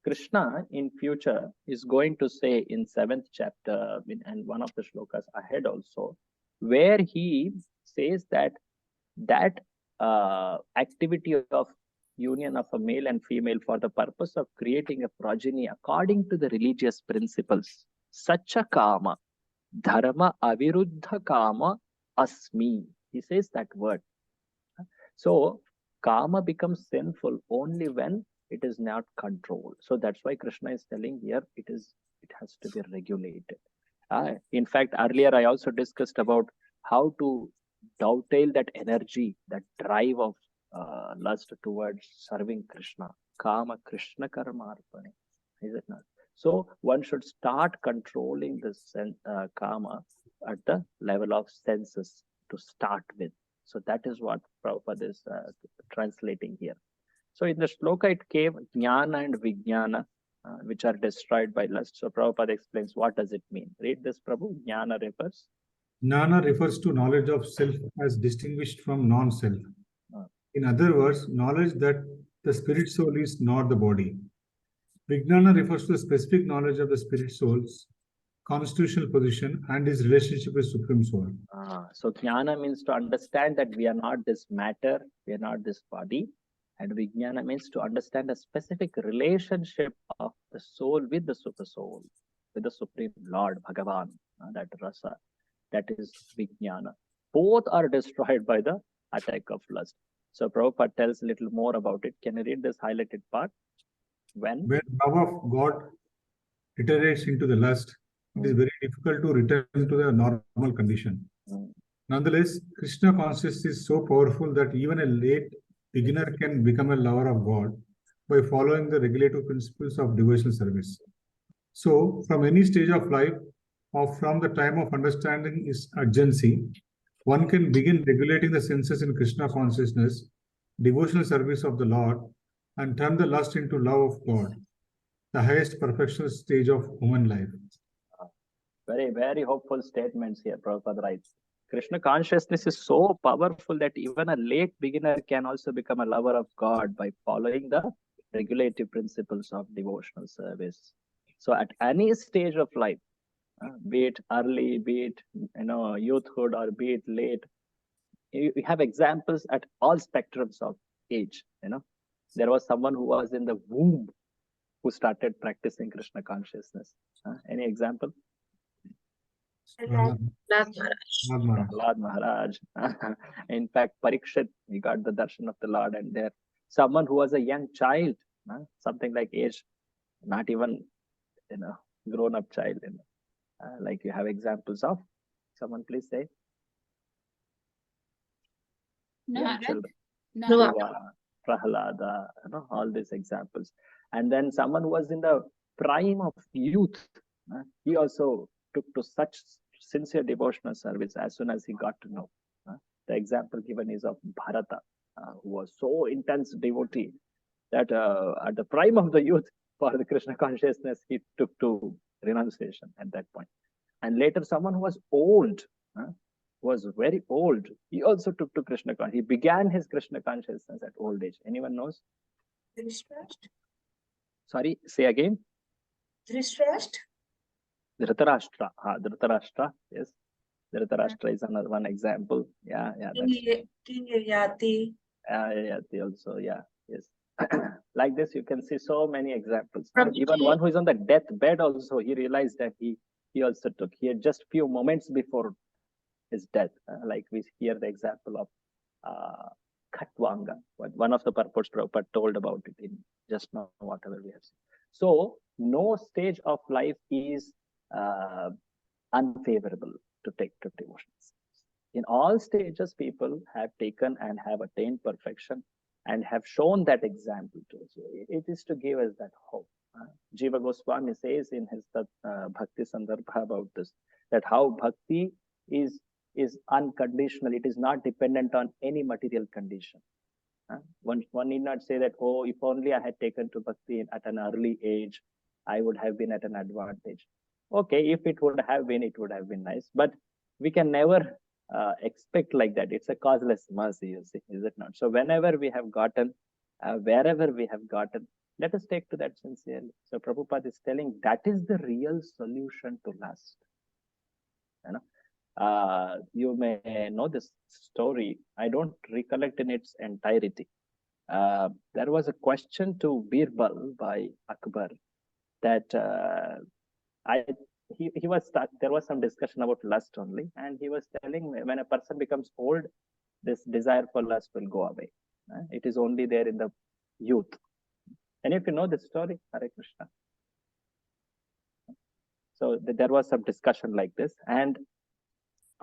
Krishna in future is going to say in 7th chapter and one of the shlokas ahead also, where he says that activity of union of a male and female for the purpose of creating a progeny according to the religious principles, sacha kama, dharma aviruddha kama asmi. He says that word. So kama becomes sinful only when it is not controlled. So that's why Krishna is telling here it has to be regulated. In fact, earlier I also discussed about how to dovetail that energy, that drive of lust towards serving Krishna. Kama Krishna karmarpane. Is it not? So one should start controlling this kama at the level of senses to start with. So that is what Prabhupada is translating here. So in the shloka it came jnana and vijnana, which are destroyed by lust. So Prabhupada explains what does it mean. Read this, Prabhu. Jnana refers. Jnana refers to knowledge of self as distinguished from non-self. In other words, knowledge that the spirit soul is not the body. Vijnana refers to the specific knowledge of the spirit soul's constitutional position and his relationship with Supreme Soul. So jnana means to understand that we are not this matter, we are not this body. And vijnana means to understand a specific relationship of the soul with the super soul, with the Supreme Lord, Bhagavan, that rasa, that is vijnana. Both are destroyed by the attack of lust. So Prabhupada tells a little more about it. Can you read this highlighted part? When love of God iterates into the lust, it is very difficult to return to the normal condition. Nonetheless, Krishna consciousness is so powerful that even a late beginner can become a lover of God by following the regulative principles of devotional service. So, from any stage of life or from the time of understanding its urgency, one can begin regulating the senses in Krishna consciousness, devotional service of the Lord, and turn the lust into love of God, the highest perfectional stage of human life. Very, very hopeful statements here, Prabhupada writes. Krishna consciousness is so powerful that even a late beginner can also become a lover of God by following the regulative principles of devotional service. So at any stage of life, be it early, be it youthhood, or be it late, you have examples at all spectrums of age. There was someone who was in the womb who started practicing Krishna consciousness. Any example? Prahlad Maharaj. In fact, Parikshit, he got the darshan of the Lord, and there someone who was a young child, something like age, not even grown up child. Like you have examples of someone, please say. Young children. Prahlada, all these examples. And then someone who was in the prime of youth, he also took to such sincere devotional service as soon as he got to know. The example given is of Bharata, who was so intense devotee that at the prime of the youth for the Krishna consciousness, he took to renunciation at that point. And later someone who was old, was very old, he also took to Krishna consciousness. He began his Krishna consciousnness at old age. Anyone knows? Sorry, say again. Dhritarashtra. Dhritarashtra, yes. Dhritarashtra is another one example. Yeah. King Yati. Yati also, yeah, yes. Like this, you can see so many examples. Even one who is on the deathbed also, he realized that he also took. He had just few moments before his death. Like we hear the example of Khatwanga. One of the purports Prabhupada told about it in just now, whatever we have seen. So no stage of life is unfavorable to take to devotions. In all stages, people have taken and have attained perfection and have shown that example to us. It is to give us that hope. Jiva Goswami says in his Bhakti Sandarbha about this, that how Bhakti is unconditional. It is not dependent on any material condition. One need not say that, oh, if only I had taken to Bhakti at an early age, I would have been at an advantage. Okay, if it would have been, it would have been nice. But we can never expect like that. It's a causeless mercy, you see, is it not? So whenever we have gotten, wherever we have gotten, let us take to that sincerely. So Prabhupada is telling that is the real solution to lust. You know, you may know this story. I don't recollect in its entirety. There was a question to Birbal by Akbar that he was stuck. There was some discussion about lust only, and he was telling when a person becomes old, this desire for lust will go away. It is only there in the youth. And if you know this story, Hare Krishna. So there was some discussion like this, and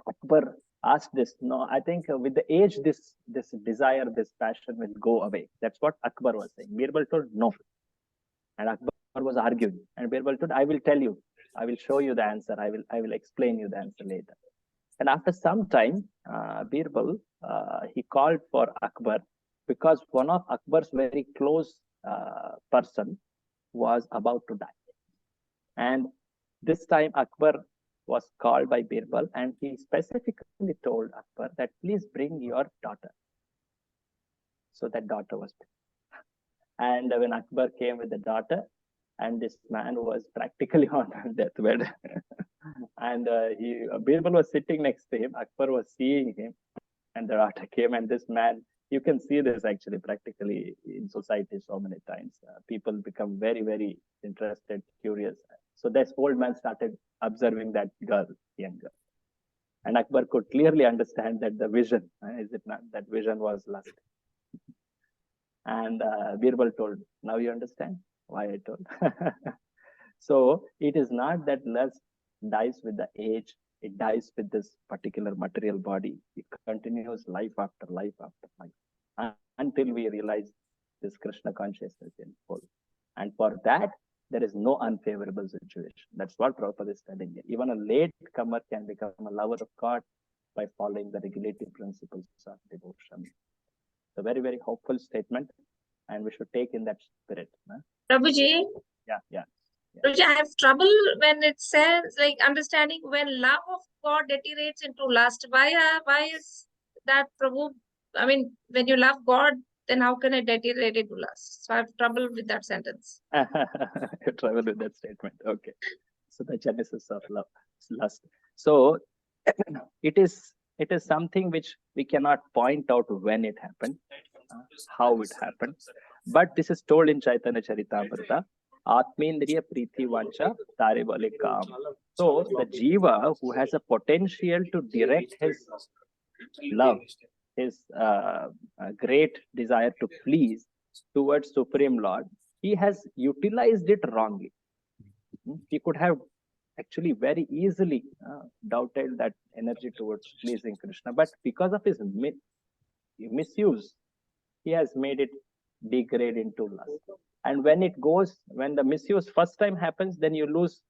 Akbar asked this. No, I think with the age, this desire, this passion will go away. That's what Akbar was saying. Birbal told no, and Akbar was arguing, and Birbal told, I will tell you. I will show you the answer. I will explain you the answer later. And after some time, Birbal, he called for Akbar because one of Akbar's very close person was about to die. And this time Akbar was called by Birbal, and he specifically told Akbar that please bring your daughter. So that daughter was there. And when Akbar came with the daughter, and this man was practically on deathbed. And Birbal was sitting next to him. Akbar was seeing him, and the daughter came. And this man, you can see this actually practically in society so many times. People become very, very interested, curious. So this old man started observing that girl, young girl. And Akbar could clearly understand that the vision, is it not? That vision was lust. And Birbal told, now you understand why I told. So it is not that lust dies with the age, it dies with this particular material body. It continues life after life after life until we realize this Krishna consciousness in full. And for that, there is no unfavorable situation. That's what Prabhupada is telling you. Even a late comer can become a lover of God by following the regulative principles of devotion. It's a very, very hopeful statement, and we should take in that spirit. Prabhuji, Yeah. Prabhuji, I have trouble when it says, like, understanding when love of God deteriorates into lust. Why is that, Prabhu? I mean, when you love God, then how can it deteriorate into lust? So I have trouble with that sentence. You travel with that statement. Okay. So the genesis of love, lust. So it is something which we cannot point out when it happened, how it happened. But this is told in Chaitanya Charitamrita. Atmendriya Priti Vancha Tare Bale Kam. So the Jiva who has a potential to direct his love, his great desire to please towards Supreme Lord, he has utilized it wrongly. He could have actually very easily doubted that energy towards pleasing Krishna, but because of his misuse, he has made it degrade into lust. And when the misuse first time happens, then you lose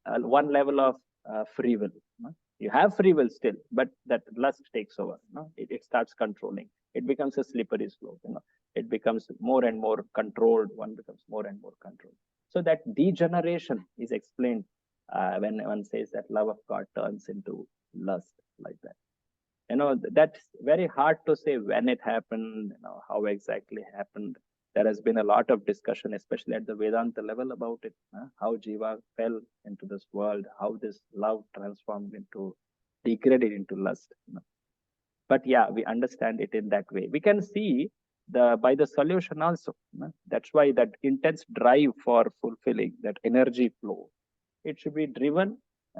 one level of free will. You have free will still, but that lust takes over. It starts controlling. It becomes a slippery slope. It becomes more and more controlled. One becomes more and more controlled. So that degeneration is explained when one says that love of God turns into lust like that. That's very hard to say when it happened, how exactly happened. There has been a lot of discussion, especially at the Vedanta level, about it, how Jiva fell into this world, how this love transformed into, degraded into lust. But yeah, we understand it in that way. We can see by the solution also. That's why that intense drive for fulfilling that energy flow, it should be driven,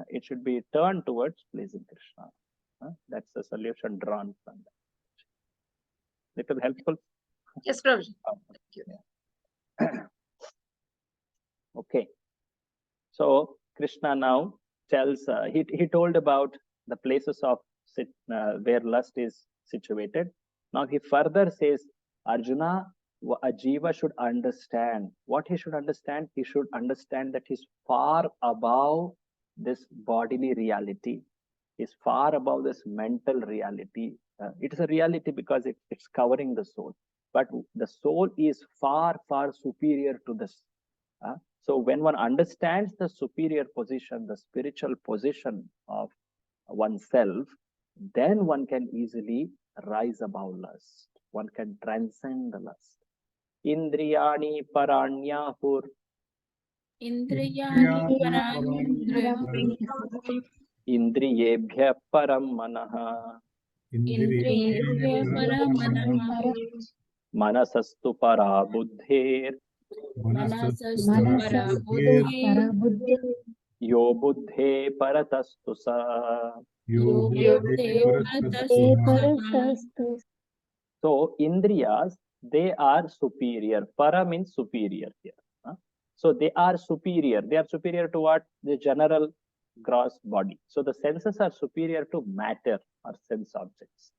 it should be turned towards pleasing Krishna. That's the solution drawn from that. Little helpful? Yes, Prabhuji. Thank you. Okay. So Krishna now tells, he told about the places of where lust is situated. Now he further says, Arjuna, a jiva should understand. What he should understand? He should understand that he's far above this bodily reality. He's far above this mental reality. It is a reality because it's covering the soul. But the soul is far, far superior to this. So when one understands the superior position, the spiritual position of oneself, then one can easily rise above lust. One can transcend the lust. Indriyani paranyahur. Indriyani paramindriyam. Indriyebhya param manaha. Indriyebhya paramanaha. Manasastu para buddhir. Manasastu para buddhi. Yo buddhe paratastu sa. Yo buddhe paratastu saha. So Indriyas, they are superior. Para means superior here. So they are superior. They are superior to what? The general gross body. So the senses are superior to matter or sense objects.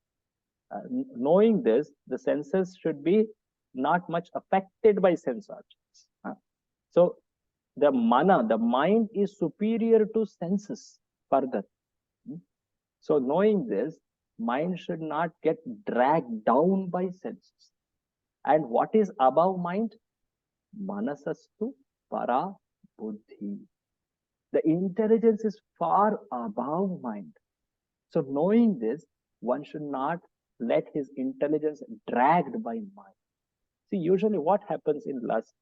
Knowing this, the senses should be not much affected by sense objects. So the mana, the mind is superior to senses further. So knowing this, mind should not get dragged down by senses. And what is above mind? Manasastu para buddhi. The intelligence is far above mind. So knowing this, one should not let his intelligence dragged by mind. See, usually what happens in lust,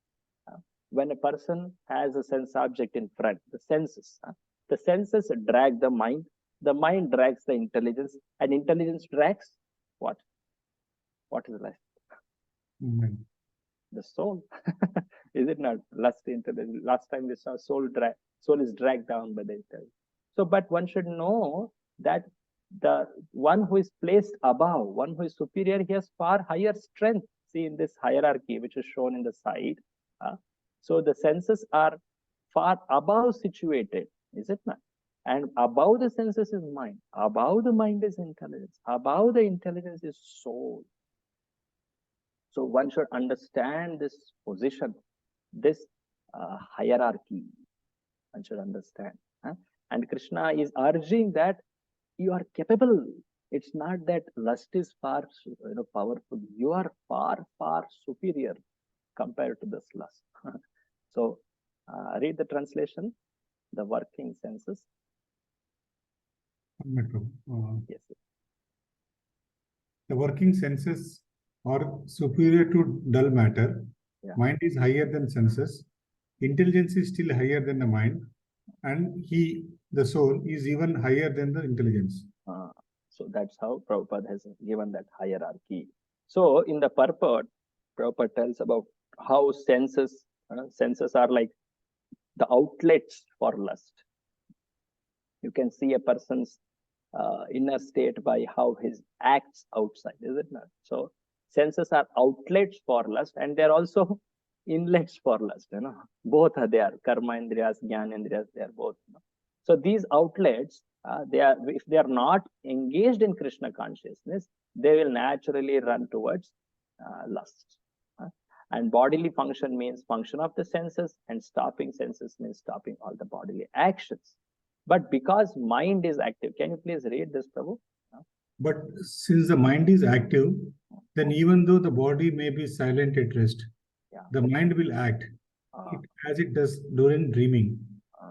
when a person has a sense object in front, the senses drag the mind drags the intelligence, and intelligence drags what? What is left? The soul. Is it not? Last time we saw soul is dragged down by the intelligence. So, but one should know that the one who is placed above, one who is superior, he has far higher strength. See in this hierarchy, which is shown in the side. So the senses are far above situated, is it not? And above the senses is mind. Above the mind is intelligence. Above the intelligence is soul. So one should understand this position, this hierarchy. One should understand. And Krishna is urging that you are capable. It's not that lust is far powerful. You are far, far superior compared to this lust. So read the translation, the working senses. Yes. The working senses are superior to dull matter. Yeah. Mind is higher than senses. Intelligence is still higher than the mind. And the soul, is even higher than the intelligence. So that's how Prabhupada has given that hierarchy. So in the purport, Prabhupada tells about how senses are like the outlets for lust. You can see a person's inner state by how his acts outside, is it not? So senses are outlets for lust, and they're also inlets for lust. Both are there. Karma indriyas, jnana indriyas, they are both. So these outlets, if they are not engaged in Krishna consciousness, they will naturally run towards lust. And bodily function means function of the senses, and stopping senses means stopping all the bodily actions. But because mind is active, can you please read this, Prabhu? But since the mind is active, then even though the body may be silent at rest, the mind will act as it does during dreaming.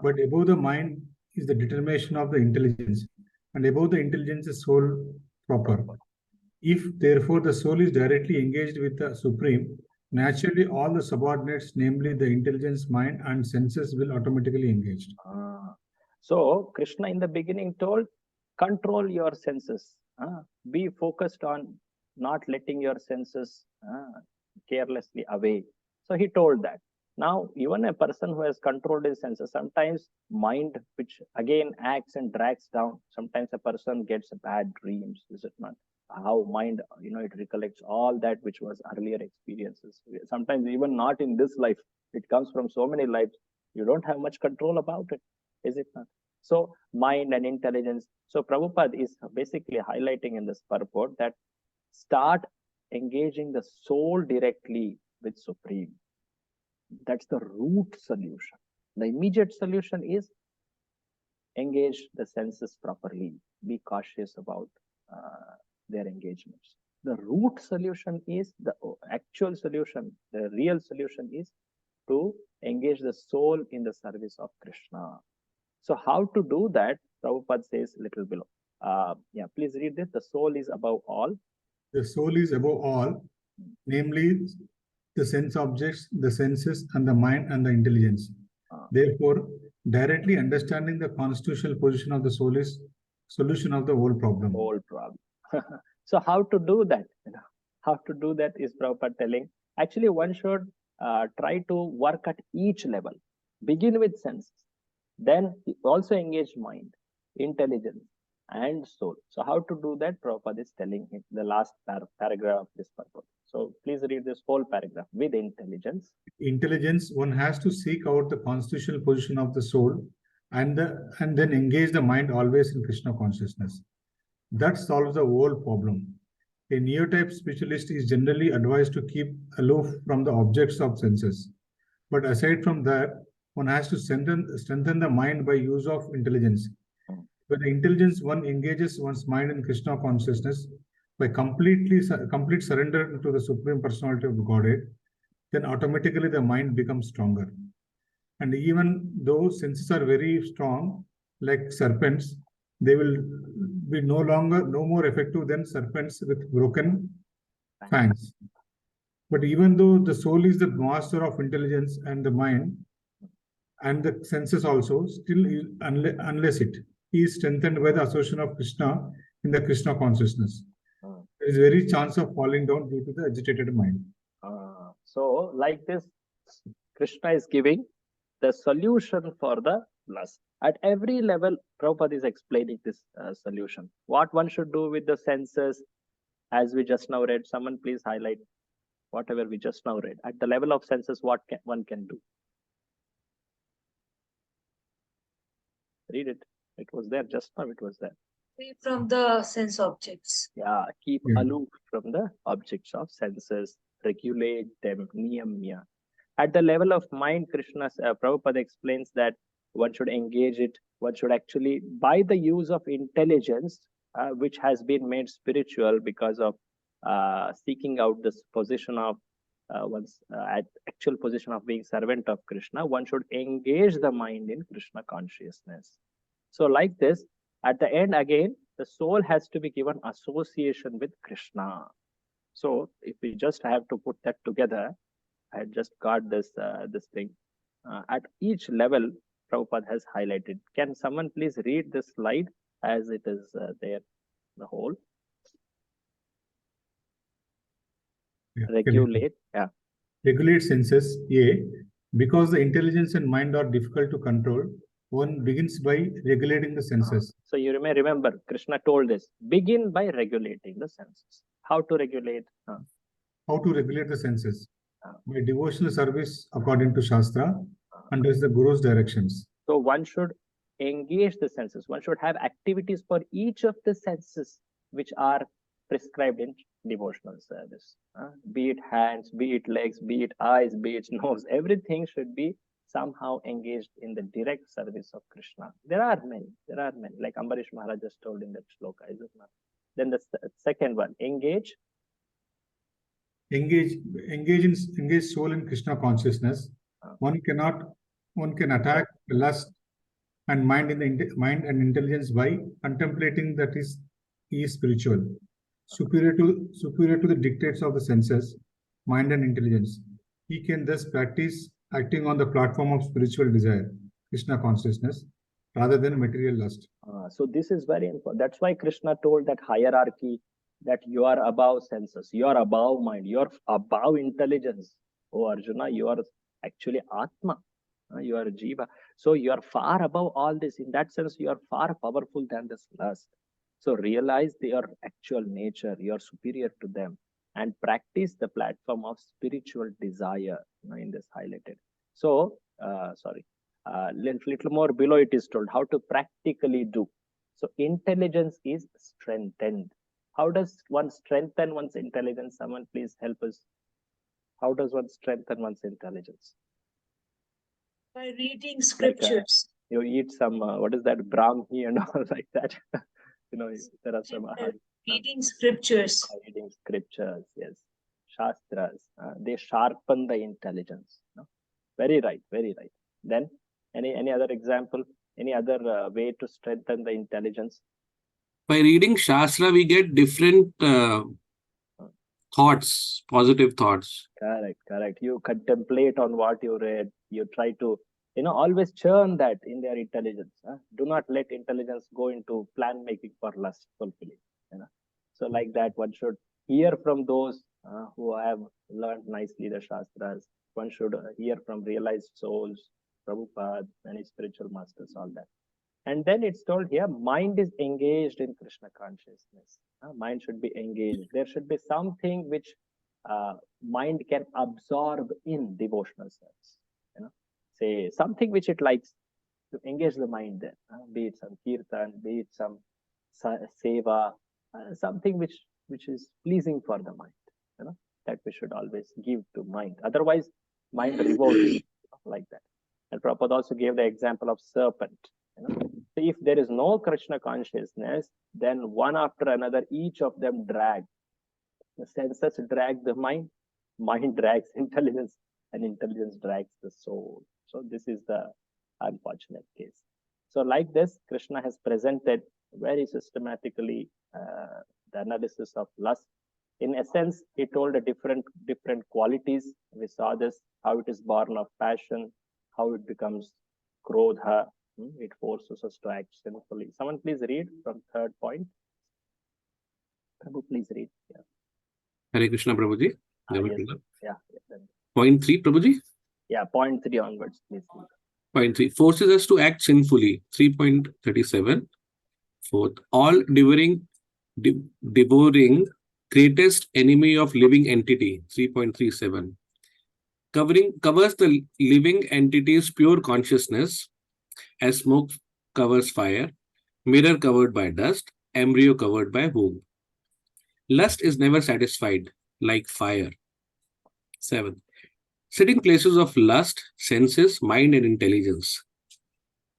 But above the mind is the determination of the intelligence, and above the intelligence is soul proper. If therefore the soul is directly engaged with the Supreme, naturally all the subordinates, namely the intelligence, mind, and senses, will automatically engage. So Krishna in the beginning told, control your senses. Be focused on not letting your senses carelessly away. So he told that. Now, even a person who has controlled his senses, sometimes mind, which again acts and drags down, sometimes a person gets bad dreams, is it not? How mind, it recollects all that which was earlier experiences. Sometimes even not in this life, it comes from so many lives. You don't have much control about it, is it not? So mind and intelligence. So Prabhupada is basically highlighting in this purport that start engaging the soul directly with Supreme. That's the root solution. The immediate solution is engage the senses properly. Be cautious about their engagements. The root solution is the actual solution. The real solution is to engage the soul in the service of Krishna. So how to do that? Prabhupada says little below. Yeah, please read this. The soul is above all. The soul is above all, namely the sense objects, the senses, and the mind and the intelligence. Therefore, directly understanding the constitutional position of the soul is solution of the whole problem. Whole problem. So how to do that? How to do that is Prabhupada telling. Actually, one should try to work at each level. Begin with senses. Then also engage mind, intelligence, and soul. So how to do that? Prabhupada is telling in the last paragraph of this purport. So please read this whole paragraph. With intelligence. Intelligence, one has to seek out the constitutional position of the soul and then engage the mind always in Krishna consciousness. That solves the whole problem. A neotype spiritualist is generally advised to keep aloof from the objects of senses. But aside from that, one has to strengthen the mind by use of intelligence. When the intelligence one engages one's mind in Krishna consciousness by complete surrender to the Supreme Personality of Godhead, then automatically the mind becomes stronger. And even though senses are very strong, like serpents, they will be no more effective than serpents with broken fangs. But even though the soul is the master of intelligence and the mind and the senses also, still unless it is strengthened by the association of Krishna in the Krishna consciousness, there is very chance of falling down due to the agitated mind. So like this, Krishna is giving the solution for the lust. At every level, Prabhupada is explaining this solution. What one should do with the senses, as we just now read. Someone please highlight whatever we just now read. At the level of senses, what one can do? Read it. It was there just now. It was there. Free from the sense objects. Yeah, keep aloof from the objects of senses. Regulate them. Niyamya. At the level of mind, Prabhupada explains that one should engage it. One should actually, by the use of intelligence, which has been made spiritual because of seeking out this position of one's actual position of being servant of Krishna, one should engage the mind in Krishna consciousness. So like this, at the end again, the soul has to be given association with Krishna. So if we just have to put that together, I just got this this thing. At each level, Prabhupada has highlighted. Can someone please read this slide as it is there, the whole? Regulate. Yeah. Regulate senses. A. Because the intelligence and mind are difficult to control, one begins by regulating the senses. So you may remember, Krishna told this. Begin by regulating the senses. How to regulate? How to regulate the senses? By devotional service according to Shastra, under the Guru's directions. So one should engage the senses. One should have activities for each of the senses which are prescribed in devotional service. Be it hands, be it legs, be it eyes, be it nose. Everything should be somehow engaged in the direct service of Krishna. There are many, like Ambarish Maharaj just told in that shloka, is it not? Then the second one, engage soul in Krishna consciousness. One can attack the lust and mind and intelligence by contemplating that he is spiritual, superior to the dictates of the senses, mind and intelligence. He can thus practice acting on the platform of spiritual desire, Krishna consciousness, rather than material lust. So this is very important. That's why Krishna told that hierarchy, that you are above senses, you are above mind, you are above intelligence. Oh Arjuna, you are actually Atma, you are Jiva. So you are far above all this. In that sense, you are far powerful than this lust. So realize their actual nature, you are superior to them, and practice the platform of spiritual desire in this highlighted. So, sorry. little more below it is told how to practically do. So intelligence is strengthened. How does one strengthen one's intelligence? Someone please help us. How does one strengthen one's intelligence? By reading Like scriptures. you eat some, what is that, Brahmi and all like that. There are some Reading scriptures. reading scriptures, yes. Shastras, they sharpen the intelligence. Very right, very right. Then, any other example, any other way to strengthen the intelligence? By reading Shastra, we get different thoughts, positive thoughts. Correct. You contemplate on what you read. You try to, always churn that in their intelligence. Do not let intelligence go into plan making for lust fulfilling. So like that, one should hear from those who have learned nicely the Shastras. One should hear from realized souls, Prabhupada, many spiritual masters, all that. And then it's told here, mind is engaged in Krishna consciousness. Mind should be engaged. There should be something which mind can absorb in devotional service. Say something which it likes to engage the mind there. Be it some kirtan, be it some seva, something which is pleasing for the mind. That we should always give to mind. Otherwise, mind revolts like that. And Prabhupada also gave the example of serpent. So if there is no Krishna consciousness, then one after another, each of them drag. The senses drag the mind drags intelligence, and intelligence drags the soul. So this is the unfortunate case. So like this, Krishna has presented very systematically the analysis of lust. In essence, he told the different qualities. We saw this, how it is born of passion, how it becomes krodha. It forces us to act sinfully. Someone please read from third point. Prabhu, please read. Yeah. Hare Krishna, Prabhuji. Yes. Yeah. Point 3, Prabhuji. Yeah, point 3 onwards, please. Point 3 forces us to act sinfully. 3.37. Fourth, all devouring greatest enemy of living entity. 3.37. Covers the living entity's pure consciousness as smoke covers fire, mirror covered by dust, embryo covered by womb. Lust is never satisfied, like fire. 7. Sitting places of lust, senses, mind, and intelligence.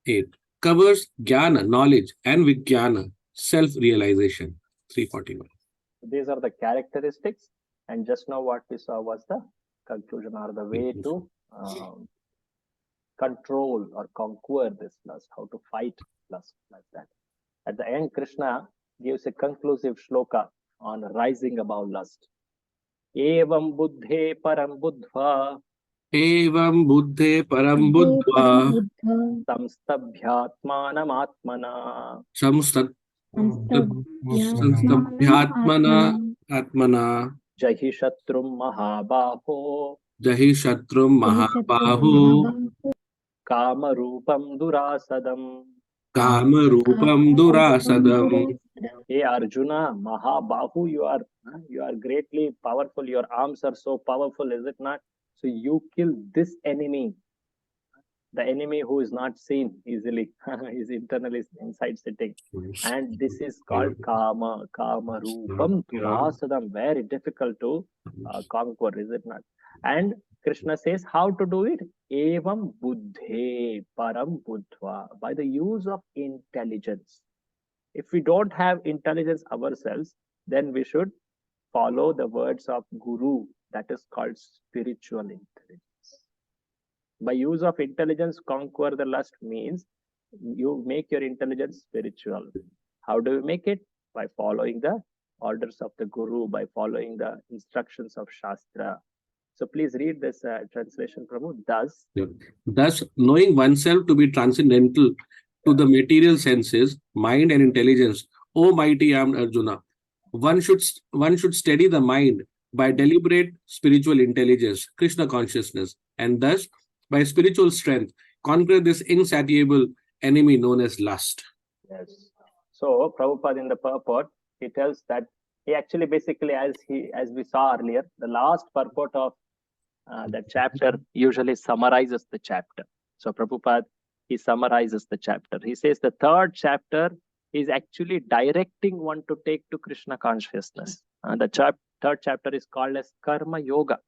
8. Covers jnana, knowledge, and vijnana, self-realization. 341. These are the characteristics, and just now what we saw was the conclusion or the way to control or conquer this lust, how to fight lust like that. At the end, Krishna gives a conclusive shloka on rising above lust. Evam buddhe param buddhva. Evam buddhe param buddhva. Samstabhyatmanam atmana. Samstabhyatmana atmana. Jahi shatrum mahabaho. Jahi shatrum mahabahu. Kama rupam durasadam. Kama rupam durasadam. Hey Arjuna, Mahabahu, you are greatly powerful. Your arms are so powerful, is it not? So you kill this enemy, the enemy who is not seen easily, is internally inside sitting. And this is called Kama Rupam Durasadam. Very difficult to conquer, is it not? And Krishna says how to do it. Evam buddhe param buddhva. By the use of intelligence. If we don't have intelligence ourselves, then we should follow the words of Guru. That is called spiritual intelligence. By use of intelligence, conquer the lust means you make your intelligence spiritual. How do you make it? By following the orders of the Guru, by following the instructions of Shastra. So please read this translation, Prabhu. Thus, knowing oneself to be transcendental to the material senses, mind, and intelligence, O mighty armed Arjuna, one should steady the mind by deliberate spiritual intelligence, Krishna consciousness, and thus, by spiritual strength, conquer this insatiable enemy known as lust. Yes. So Prabhupada in the purport, he tells that he actually basically, as we saw earlier, the last purport of that chapter usually summarizes the chapter. So Prabhupada, he summarizes the chapter. He says the third chapter is actually directing one to take to Krishna consciousness. And the third chapter is called as Karma Yoga.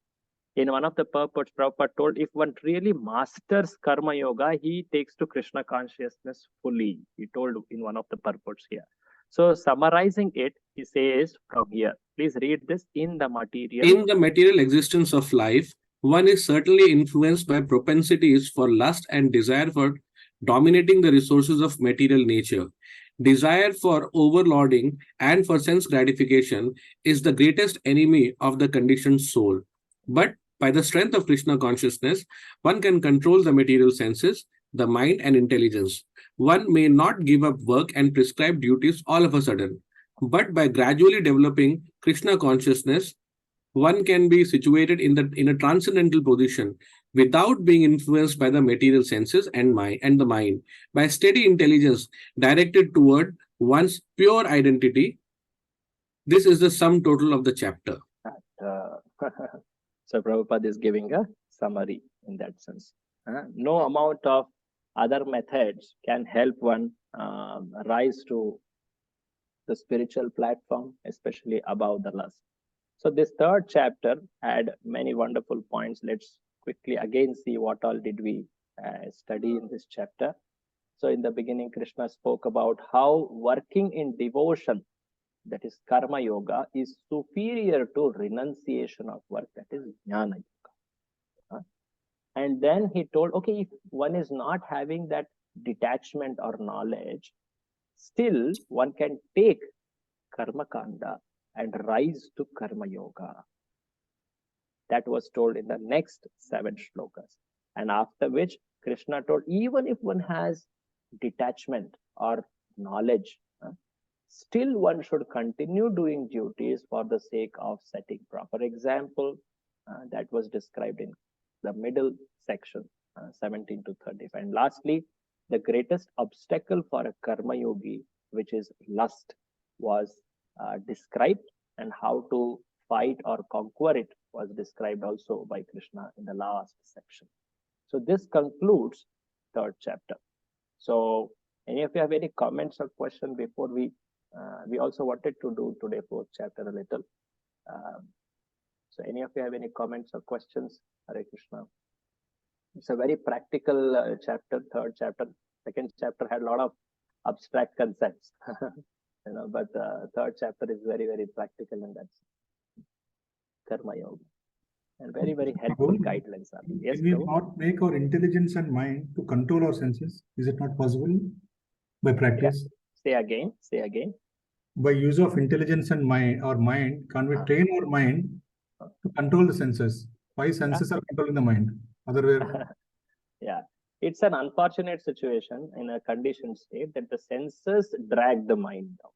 In one of the purports, Prabhupada told if one really masters Karma Yoga, he takes to Krishna consciousness fully. He told in one of the purports here. So summarizing it, he says from here, please read this in the material. In the material existence of life, one is certainly influenced by propensities for lust and desire for dominating the resources of material nature. Desire for overlording and for sense gratification is the greatest enemy of the conditioned soul. But by the strength of Krishna consciousness, one can control the material senses, the mind, and intelligence. One may not give up work and prescribed duties all of a sudden, but by gradually developing Krishna consciousness, one can be situated in a transcendental position without being influenced by the material senses and the mind. By steady intelligence directed toward one's pure identity, this is the sum total of the chapter. So Prabhupada is giving a summary in that sense. No amount of other methods can help one rise to the spiritual platform, especially above the lust. So this third chapter had many wonderful points. Let's quickly again see what all did we study in this chapter. So in the beginning, Krishna spoke about how working in devotion, that is Karma Yoga, is superior to renunciation of work, that is Jnana Yoga. And then he told, okay, if one is not having that detachment or knowledge, still one can take Karma Kanda and rise to Karma Yoga. That was told in the next 7 shlokas. And after which, Krishna told, even if one has detachment or knowledge, still one should continue doing duties for the sake of setting proper example. That was described in the middle section, 17 to 35. And lastly, the greatest obstacle for a Karma Yogi, which is lust, was described, and how to fight or conquer it was described also by Krishna in the last section. So this concludes third chapter. So any of you have any comments or question before we also wanted to do today fourth chapter a little. So any of you have any comments or questions? Hare Krishna. It's a very practical chapter, third chapter. Second chapter had a lot of abstract concepts. But the third chapter is very, very practical in that Karma Yoga. And very, very helpful guidelines are. Yes, can we Prabhu? not make our intelligence and mind to control our senses? Is it not possible by practice? Yeah. Say again. By use of intelligence and mind, our mind, can we train our mind to control the senses? Why senses are controlling the mind? Otherwise, yeah. It's an unfortunate situation in a conditioned state that the senses drag the mind down.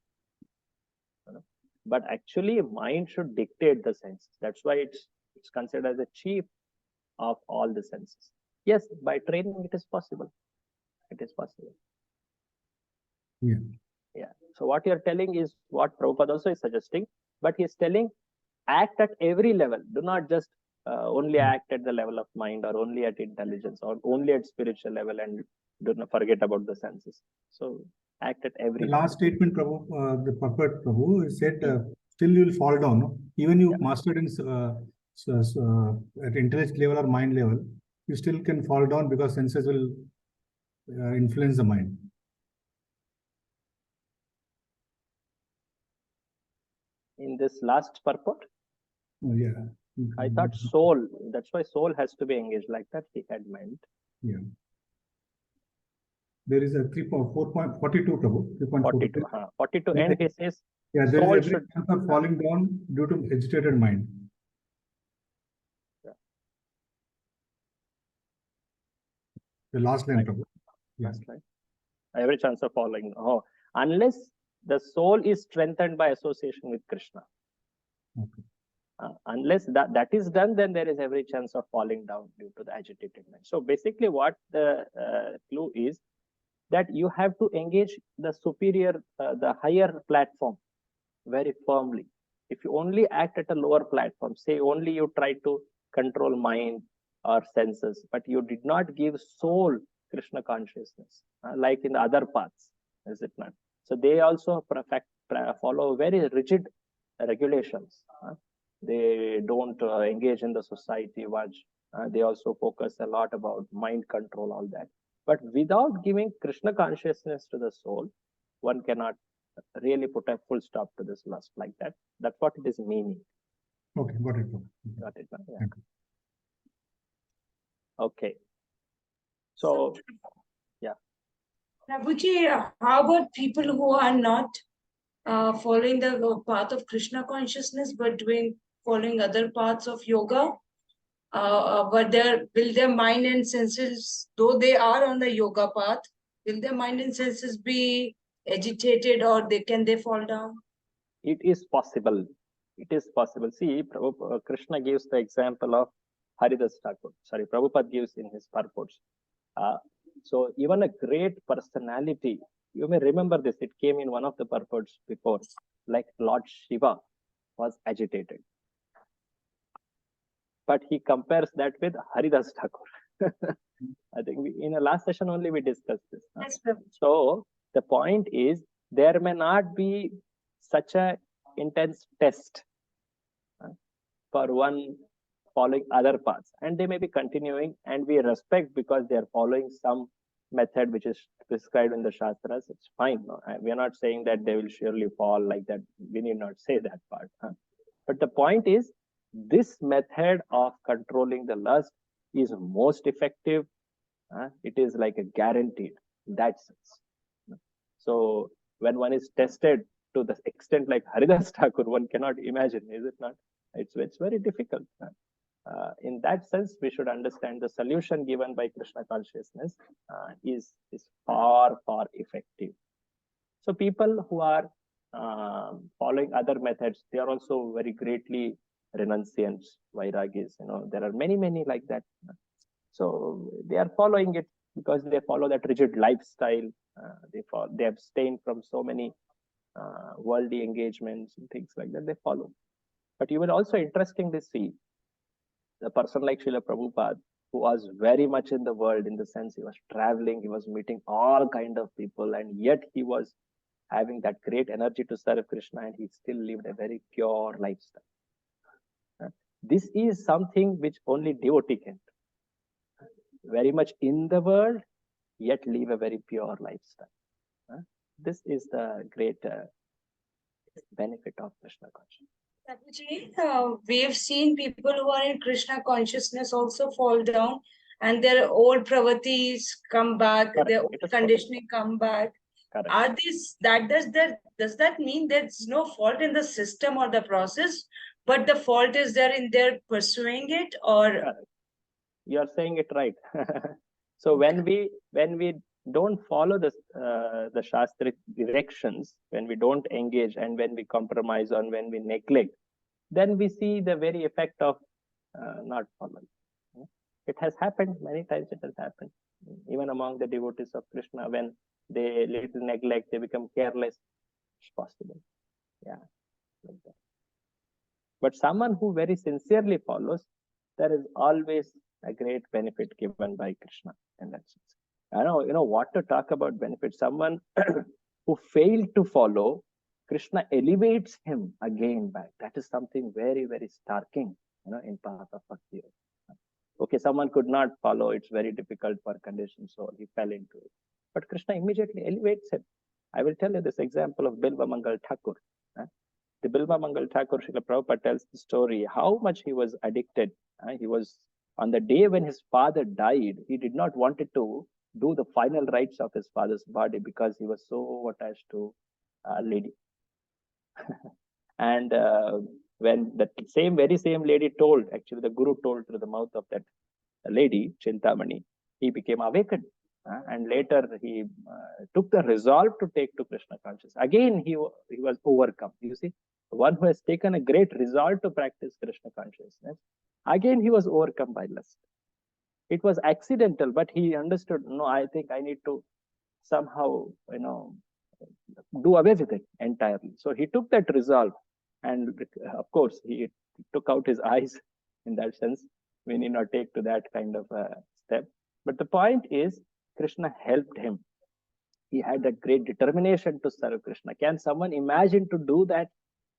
But actually, mind should dictate the senses. That's why it's considered as the chief of all the senses. Yes, by training, it is possible. It is possible. Yeah. So what you're telling is what Prabhupada also is suggesting, but he's telling act at every level. Do not just only act at the level of mind, or only at intelligence, or only at spiritual level, and do not forget about the senses. So act at every level. Last statement, Prabhu, the puppet Prabhu said, still you will fall down. No? Even you mastered in at intellect level or mind level, you still can fall down because senses will influence the mind. In this last purport? Oh, yeah. I thought soul. That's why soul has to be engaged like that. He had meant. Yeah. There is a 4.42, Prabhu. 42. 42. And he says, yeah, there soul is every chance of falling down due to agitated mind. Yeah. The last line, Prabhu. Yeah. Every chance of falling. Unless the soul is strengthened by association with Krishna. Okay. Unless that is done, then there is every chance of falling down due to the agitated mind. So basically what the clue is, that you have to engage the superior, the higher platform very firmly. If you only act at a lower platform, say only you try to control mind or senses, but you did not give soul Krishna consciousness, like in the other paths, is it not? So they also follow very rigid regulations. They don't engage in the society much. They also focus a lot about mind control, all that. But without giving Krishna consciousness to the soul, one cannot really put a full stop to this lust like that. That's what it is meaning. Okay, got it. Got it? Yeah. Thank you. Okay. So, Prabhuji, how about people who are not following the path of Krishna consciousness, but following other paths of yoga? But will their mind and senses, though they are on the yoga path, will their mind and senses be agitated, or can they fall down? it is possible. It is possible. See, Krishna gives the example of Haridas Thakur. Sorry, Prabhupada gives in his purports. So even a great personality, you may remember this, it came in one of the purports before, like Lord Shiva was agitated. But he compares that with Haridas Thakur. I think in the last session only we discussed this. Yes, So the point is, there may not be such a intense test for one following other paths, and they may be continuing, and we respect because they are following some method which is prescribed in the Shastras. It's fine. No? We are not saying that they will surely fall like that. We need not say that part. But the point is, this method of controlling the lust is most effective. It is like a guaranteed in that sense. So when one is tested to the extent like Haridas Thakur, one cannot imagine, is it not? It's very difficult. In that sense, we should understand the solution given by Krishna consciousness is far effective. So people who are following other methods, they are also very greatly renunciants, vairagis. There are many like that. So they are following it because they follow that rigid lifestyle. They abstain from so many worldly engagements and things like that. They follow. But you will also interestingly see the person like Srila Prabhupada, who was very much in the world, in the sense he was traveling, he was meeting all kind of people, and yet he was having that great energy to serve Krishna, and he still lived a very pure lifestyle. This is something which only devotee can do. Very much in the world, yet live a very pure lifestyle. This is the great benefit of Krishna consciousness. We have seen people who are in Krishna consciousness also fall down, and their old pravritis come back, Correct. their old conditioning come back. Correct. Are these does that mean there's no fault in the system or the process, but the fault is there in their pursuing it? Or Correct. You are saying it right. So when we don't follow the Shastric directions, when we don't engage, and when we compromise, and when we neglect, then we see the very effect of not following. It has happened many times. It has happened even among the devotees of Krishna. When they little neglect, they become careless. It's possible. Yeah, like that. But someone who very sincerely follows, there is always a great benefit given by Krishna in that sense. I know what to talk about benefit. Someone who failed to follow, Krishna elevates him again back. That is something very starking, in path of Bhakti. Okay, someone could not follow. It's very difficult for conditioned soul. He fell into it. But Krishna immediately elevates him. I will tell you this example of Bilva Mangal Thakur. The Bilva Mangal Thakur, Srila Prabhupada tells the story, how much he was addicted. He was, on the day when his father died, he did not want to do the final rites of his father's body because he was so attached to a lady. And when the very same lady told, actually the Guru told through the mouth of that lady, Chintamani, he became awakened. And later he took the resolve to take to Krishna consciousness. Again, he was overcome. You see, one who has taken a great resolve to practice Krishna consciousness, again he was overcome by lust. It was accidental, but he understood, no, I think I need to somehow, do away with it entirely. So he took that resolve, and of course, he took out his eyes in that sense We need not take to that kind of a step. But the point is, Krishna helped him. He had a great determination to serve Krishna. Can someone imagine to do that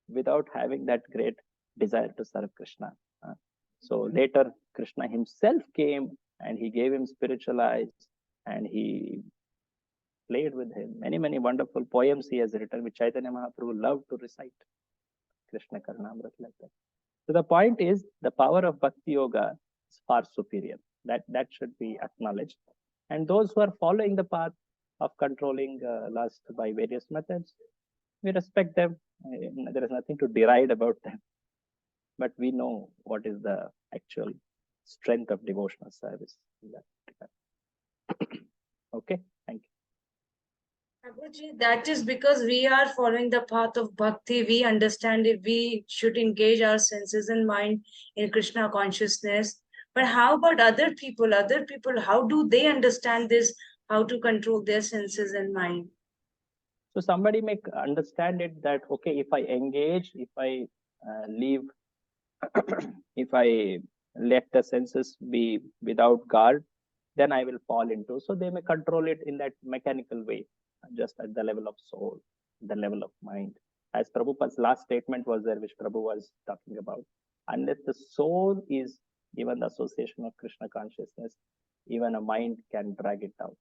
without having that great desire to serve Krishna? So later, Krishna himself came and he gave him spiritual eyes and he played with him. Many, many wonderful poems he has written, which Chaitanya Mahaprabhu loved to recite. Krishna Karnamrit, like that. So the point is, the power of Bhakti Yoga is far superior. That should be acknowledged. And those who are following the path of controlling lust by various methods, we respect them. There is nothing to deride about them. But we know what is the actual strength of devotional service. Okay, thank you. Prabhuji, that is because we are following the path of bhakti. We understand if we should engage our senses and mind in Krishna consciousness. But how about other people? Other people, how do they understand this? How to control their senses and mind? So somebody may understand it that, okay, if I engage, if I leave, if I let the senses be without guard, then I will fall into. So they may control it in that mechanical way, just at the level of soul, the level of mind. As Prabhupada's last statement was there, which Prabhu was talking about. Unless the soul is given the association of Krishna consciousness, even a mind can drag it down.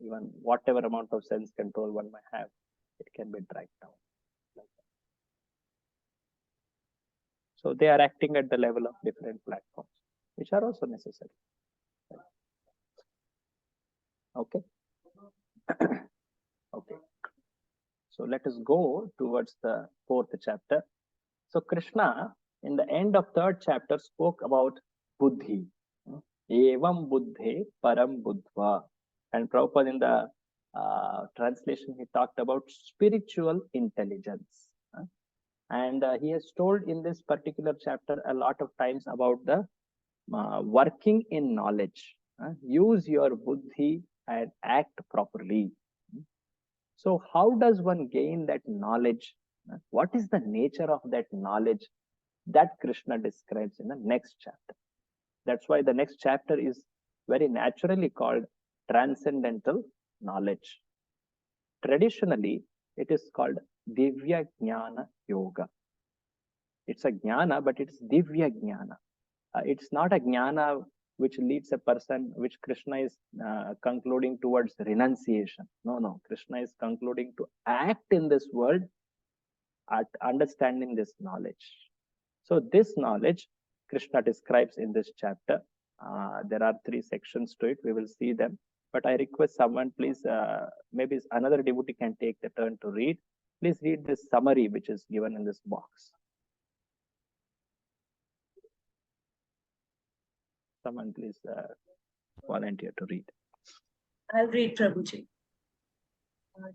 Even whatever amount of sense control one may have, it can be dragged down. So they are acting at the level of different platforms, which are also necessary. Okay. Okay. So let us go towards the 4th chapter. So Krishna, in the end of 3rd chapter, spoke about buddhi. Evam buddhe param buddhva. And Prabhupada in the translation, he talked about spiritual intelligence. And he has told in this particular chapter a lot of times about the working in knowledge. Use your buddhi and act properly. So how does one gain that knowledge? What is the nature of that knowledge that Krishna describes in the next chapter? That's why the next chapter is very naturally called transcendental knowledge. Traditionally, it is called Divya Jnana Yoga. It's a jnana, but it's Divya Jnana. It's not a jnana which leads a person, which Krishna is concluding towards renunciation. No. Krishna is concluding to act in this world at understanding this knowledge. So this knowledge, Krishna describes in this chapter. There are 3 sections to it. We will see them. But I request someone, please, maybe another devotee can take the turn to read. Please read this summary which is given in this box. Someone please volunteer to read. I'll read, Prabhuji.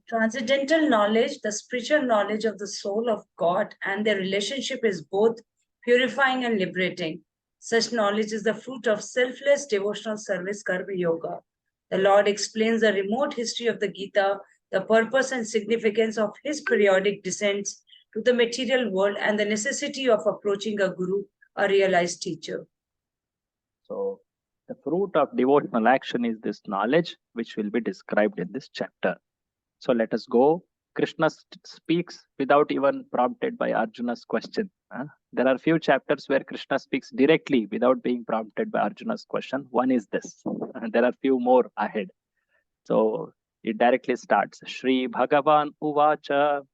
Transcendental knowledge, the spiritual knowledge of the soul of God and their relationship is both purifying and liberating. Such knowledge is the fruit of selfless devotional service, Karma Yoga. The Lord explains the remote history of the Gita, the purpose and significance of his periodic descents to the material world, and the necessity of approaching a guru, a realized teacher. So the fruit of devotional action is this knowledge, which will be described in this chapter. So let us go. Krishna speaks without even prompted by Arjuna's question. There are few chapters where Krishna speaks directly without being prompted by Arjuna's question. One is this. There are few more ahead. So it directly starts. Shri Bhagavan Uvacha.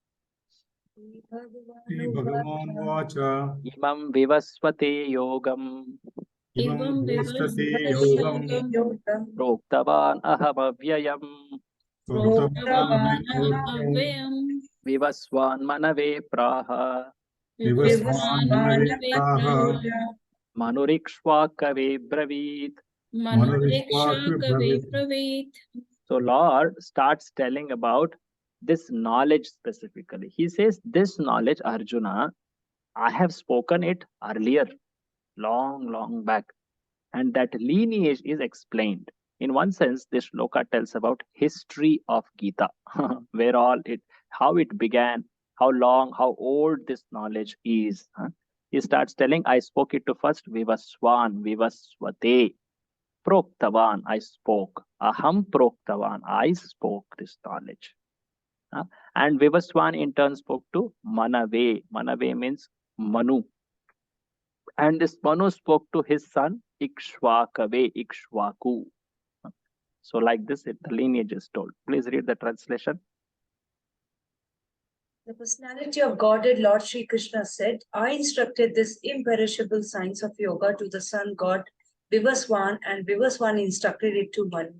Shri Bhagavan Vacha. Imam Vivasvate Yogam. Imam Vivasvate Yogam. Proktavan Aham Avyayam. Proktavan Avyayam. Vivasvan Manave Praha. Vivasvan Manave Praha. Manurikshvakave Bravit. Manurikshvakave Bravit. So Lord starts telling about this knowledge specifically. He says, this knowledge, Arjuna, I have spoken it earlier, long back. And that lineage is explained. In one sense, this shloka tells about history of Gita, how it began, how long, how old this knowledge is. He starts telling, I spoke it to first, Vivaswan, Vivaswate, Proktavan, I spoke. Aham Proktavan, I spoke this knowledge. And Vivaswan in turn spoke to Manave. Manave means Manu. And this Manu spoke to his son Ikshvakave, Ikshvaku. So like this, the lineage is told. Please read the translation. The personality of Godhead, Lord Sri Krishna said, I instructed this imperishable science of yoga to the sun god Vivaswan, and Vivaswan instructed it to Manu,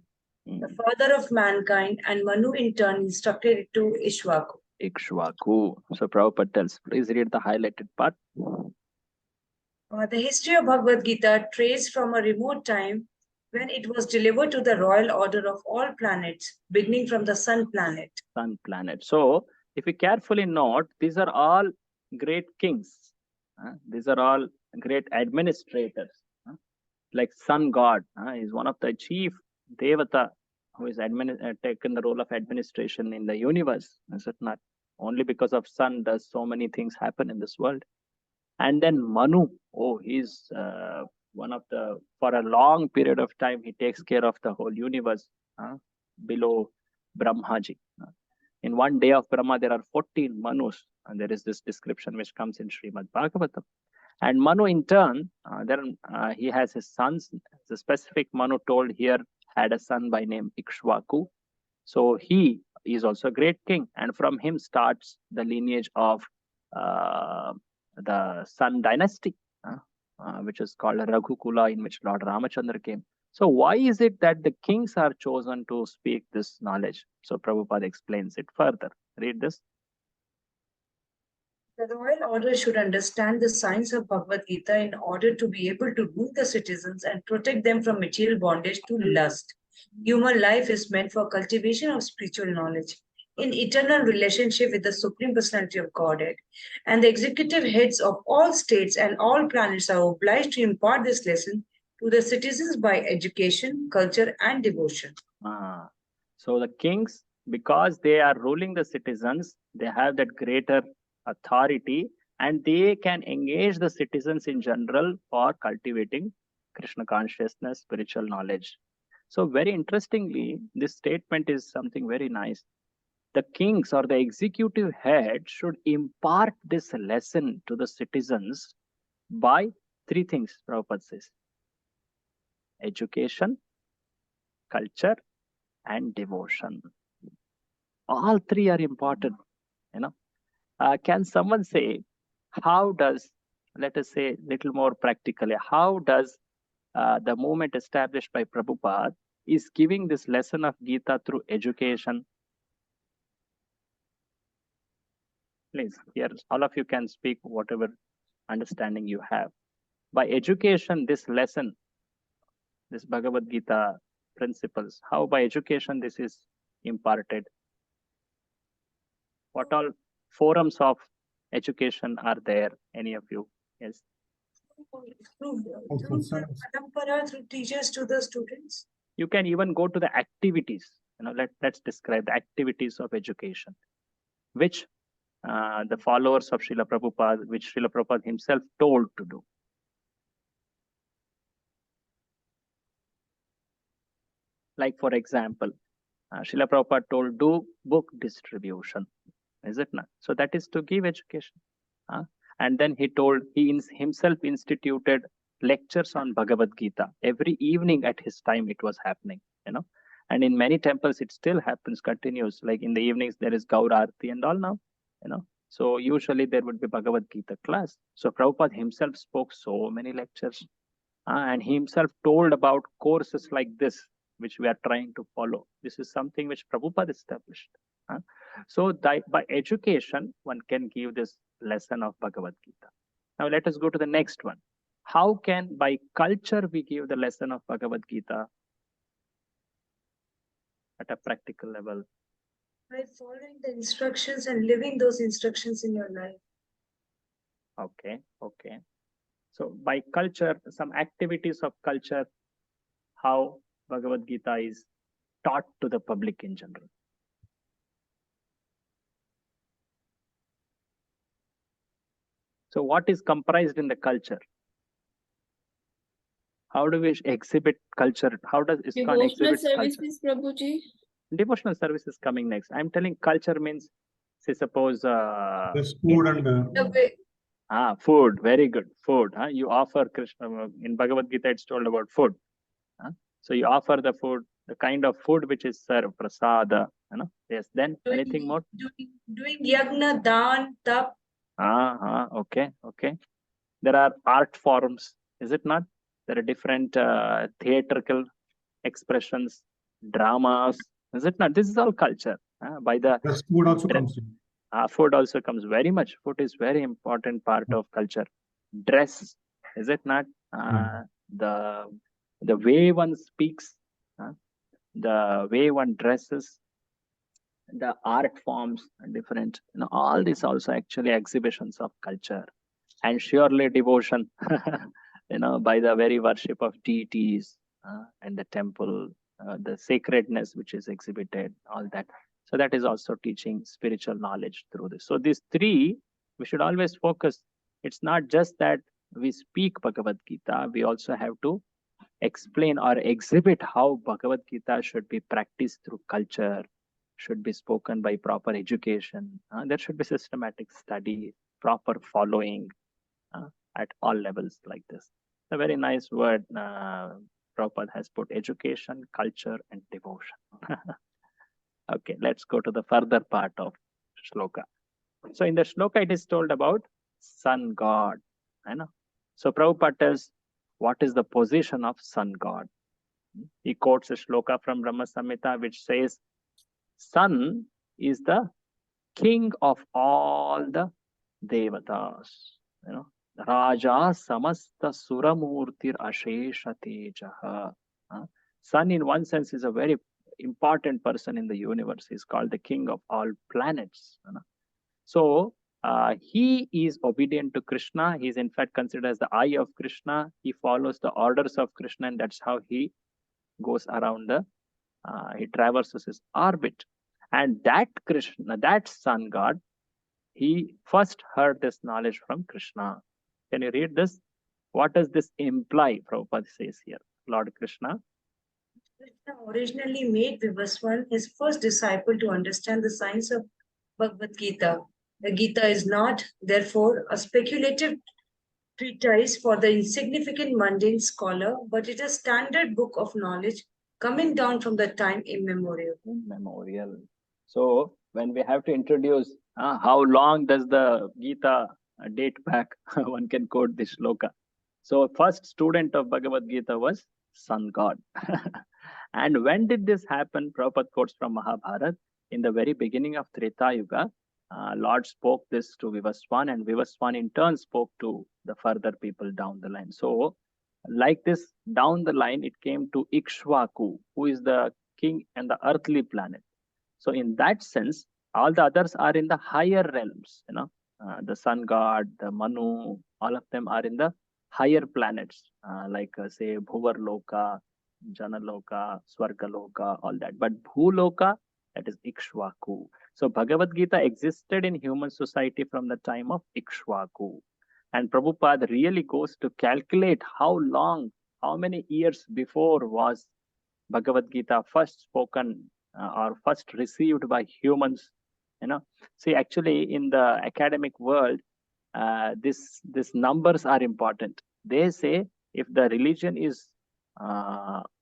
the father of mankind, and Manu in turn instructed it to Ishwaku. Ikshvaku. So Prabhupada tells, please read the highlighted part. The history of Bhagavad Gita traced from a remote time when it was delivered to the royal order of all planets, beginning from the sun planet. Sun planet. So if you carefully note, these are all great kings. These are all great administrators. Like sun god is one of the chief devata who is taken the role of administration in the universe. Is it not? Only because of sun does so many things happen in this world. And then Manu, he's one of the, for a long period of time, he takes care of the whole universe below Brahmaji. In one day of Brahma, there are 14 Manus, and there is this description which comes in Srimad Bhagavatam. And Manu in turn, he has his sons. The specific Manu told here had a son by name Ikshvaku. So he is also a great king, and from him starts the lineage of the Sun dynasty, which is called Raghukula, in which Lord Ramachandra came. So why is it that the kings are chosen to speak this knowledge? So Prabhupada explains it further. Read this. The royal order should understand the science of Bhagavad Gita in order to be able to rule the citizens and protect them from material bondage to lust. Human life is meant for cultivation of spiritual knowledge in eternal relationship with the Supreme Personality of Godhead. And the executive heads of all states and all planets are obliged to impart this lesson to the citizens by education, culture, and devotion. So the kings, because they are ruling the citizens, they have that greater authority, and they can engage the citizens in general for cultivating Krishna consciousness, spiritual knowledge. So very interestingly, this statement is something very nice. The kings or the executive head should impart this lesson to the citizens by three things, Prabhupada says: education, culture, and devotion. All three are important, Can someone say, how does, let us say little more practically, how does the movement established by Prabhupada is giving this lesson of Gita through education? Please, here, all of you can speak whatever understanding you have. By education, this lesson, this Bhagavad Gita principles, how by education this is imparted? What all forums of education are there? Any of you? Yes. Through parampara, through teachers to the students. You can even go to the activities. Let's describe the activities of education, which the followers of Srila Prabhupada, which Srila Prabhupada himself told to do. Like, for example, Srila Prabhupada told, do book distribution. Is it not? So that is to give education. And then he told, he himself instituted lectures on Bhagavad Gita. Every evening at his time it was happening, And in many temples it still happens, continues. Like in the evenings there is Gaur Arati and all now, So usually there would be Bhagavad Gita class. So Prabhupada himself spoke so many lectures. And he himself told about courses like this, which we are trying to follow. This is something which Prabhupada established. So by education, one can give this lesson of Bhagavad Gita. Now let us go to the next one. How can, by culture, we give the lesson of Bhagavad Gita at a practical level? By following the instructions and living those instructions in your life. Okay. So by culture, some activities of culture, how Bhagavad Gita is taught to the public in general. So what is comprised in the culture? How do we exhibit culture? How does ISKCON Devotional exhibit culture? services, Prabhuji. Devotional service is coming next. I'm telling culture means, say, suppose Yes, food and The way, food. Very good. Food. You offer Krishna in Bhagavad Gita. It's told about food. So you offer the food, the kind of food which is served, prasad. Yes. Then anything more? doing yagna, dan, tap. Okay. There are art forms, is it not? There are different theatrical expressions, dramas, is it not? This is all culture. By the yes, food also comes in. food also comes very much. Food is very important part of culture. Dress, is it not? The way one speaks, the way one dresses, the art forms are different. All these also actually exhibitions of culture. And surely devotion, by the very worship of deities and the temple, the sacredness which is exhibited, all that. So that is also teaching spiritual knowledge through this. So these three, we should always focus. It's not just that we speak Bhagavad Gita, we also have to explain or exhibit how Bhagavad Gita should be practiced through culture, should be spoken by proper education. There should be systematic study, proper following at all levels like this. A very nice word Prabhupada has put: education, culture, and devotion. Okay, let's go to the further part of shloka. So in the shloka, it is told about sun god. So Prabhupada tells what is the position of sun god. He quotes a shloka from Brahma Samhita which says, sun is the king of all the devatas. Raja samasta suramurtir ashesha tejaha. Sun in one sense is a very important person in the universe. He's called the king of all planets. So he is obedient to Krishna. He is in fact considered as the eye of Krishna. He follows the orders of Krishna, and that's how he goes around he traverses his orbit. And that Krishna, that sun god, he first heard this knowledge from Krishna. Can you read this? What does this imply? Prabhupada says here, Lord Krishna. Krishna originally made Vivaswan his first disciple to understand the science of Bhagavad Gita. The Gita is not, therefore, a speculative treatise for the insignificant mundane scholar, but it is a standard book of knowledge coming down from the time immemorial. So when we have to introduce how long does the Gita date back, one can quote this shloka. So first student of Bhagavad Gita was sun god. And when did this happen? Prabhupada quotes from Mahabharata. In the very beginning of Treta Yuga, Lord spoke this to Vivaswan, and Vivaswan in turn spoke to the further people down the line. So like this, down the line, it came to Ikshvaku, who is the king and the earthly planet. So in that sense, all the others are in the higher realms, the sun god, the Manu, all of them are in the higher planets, like say Bhuvarloka, Janaloka, Swargaloka, all that. But Bhuloka, that is Ikshvaku. So Bhagavad Gita existed in human society from the time of Ikshvaku. And Prabhupada really goes to calculate how long, how many years before was Bhagavad Gita first spoken or first received by humans. See, actually in the academic world, this numbers are important. They say if the religion is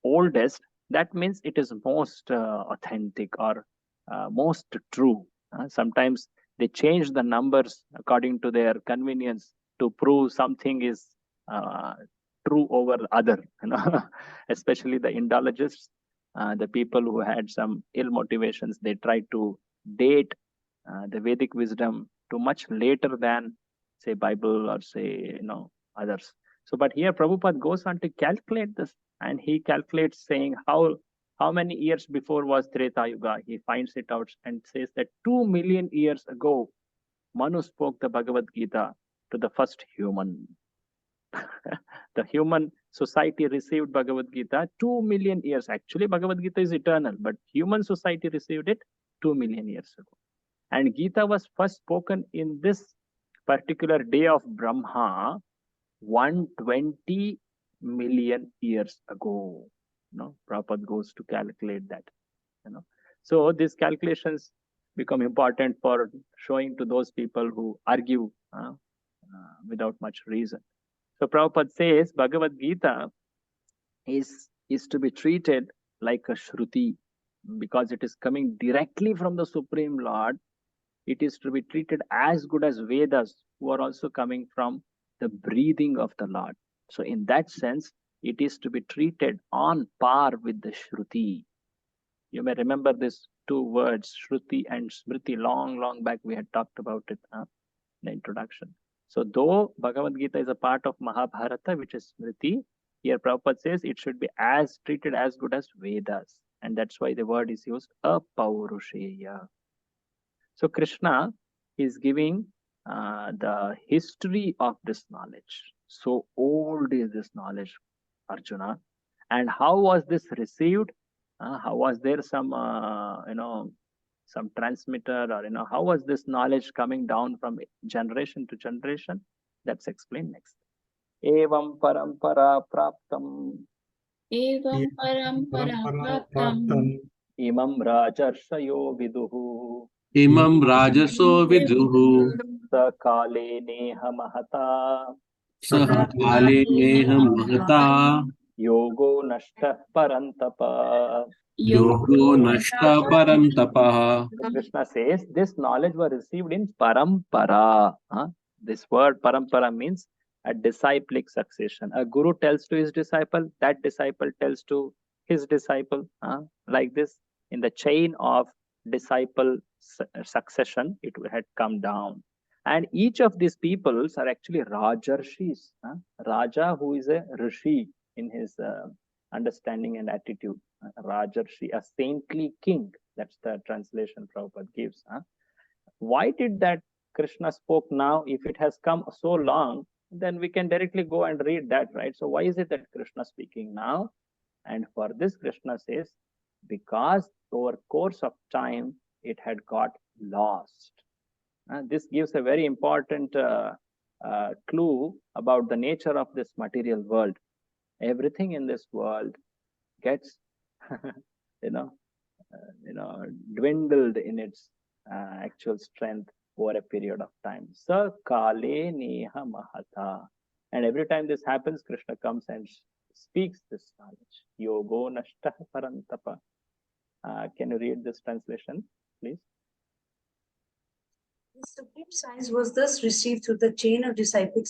oldest, that means it is most authentic or most true. Sometimes they change the numbers according to their convenience to prove something is true over other, especially the Indologists, the people who had some ill motivations. They try to date the Vedic wisdom to much later than, say, Bible or say, others. So, but here Prabhupada goes on to calculate this, and he calculates saying how many years before was Treta Yuga. He finds it out and says that 2 million years ago, Manu spoke the Bhagavad Gita to the first human. The human society received Bhagavad Gita 2 million years. Actually, Bhagavad Gita is eternal, but human society received it 2 million years ago. And Gita was first spoken in this particular day of Brahma 120 million years ago. Prabhupada goes to calculate that. So these calculations become important for showing to those people who argue without much reason. So Prabhupada says Bhagavad-gita is to be treated like a Shruti, because it is coming directly from the Supreme Lord. It is to be treated as good as Vedas, who are also coming from the breathing of the Lord. So in that sense, it is to be treated on par with the Shruti. You may remember these two words, Shruti and Smriti. Long back we had talked about it in the introduction. So though Bhagavad Gita is a part of Mahabharata, which is Smriti, here Prabhupada says it should be treated as good as Vedas. And that's why the word is used, apaurushaya. So Krishna is giving the history of this knowledge. So old is this knowledge, Arjuna. And how was this received? How was there some, some transmitter, or, how was this knowledge coming down from generation to generation? That's explained next. Evam parampara praptam. Evam parampara praptam. Imam rajarshayo viduhu. Imam rajaso viduhu. Sakale neha mahata. Saha kale neha mahata. Yogo nashta parantapa. Yogo nashta parantapa. Krishna says this knowledge was received in parampara. This word parampara means a disciplic succession. A guru tells to his disciple, that disciple tells to his disciple. Like this, in the chain of disciple succession, it had come down. And each of these peoples are actually Rajarshis. Raja, who is a Rishi in his understanding and attitude. Rajarshi, a saintly king. That's the translation Prabhupada gives. Why did that Krishna spoke now? If it has come so long, then we can directly go and read that, right? So why is it that Krishna is speaking now? And for this, Krishna says, because over course of time, it had got lost. This gives a very important clue about the nature of this material world. Everything in this world gets, dwindled in its actual strength over a period of time. Sa kale neha mahata. And every time this happens, Krishna comes and speaks this knowledge. Yogo nashta parantapa. Can you read this translation, please? The supreme science was thus received through the chain of disciplic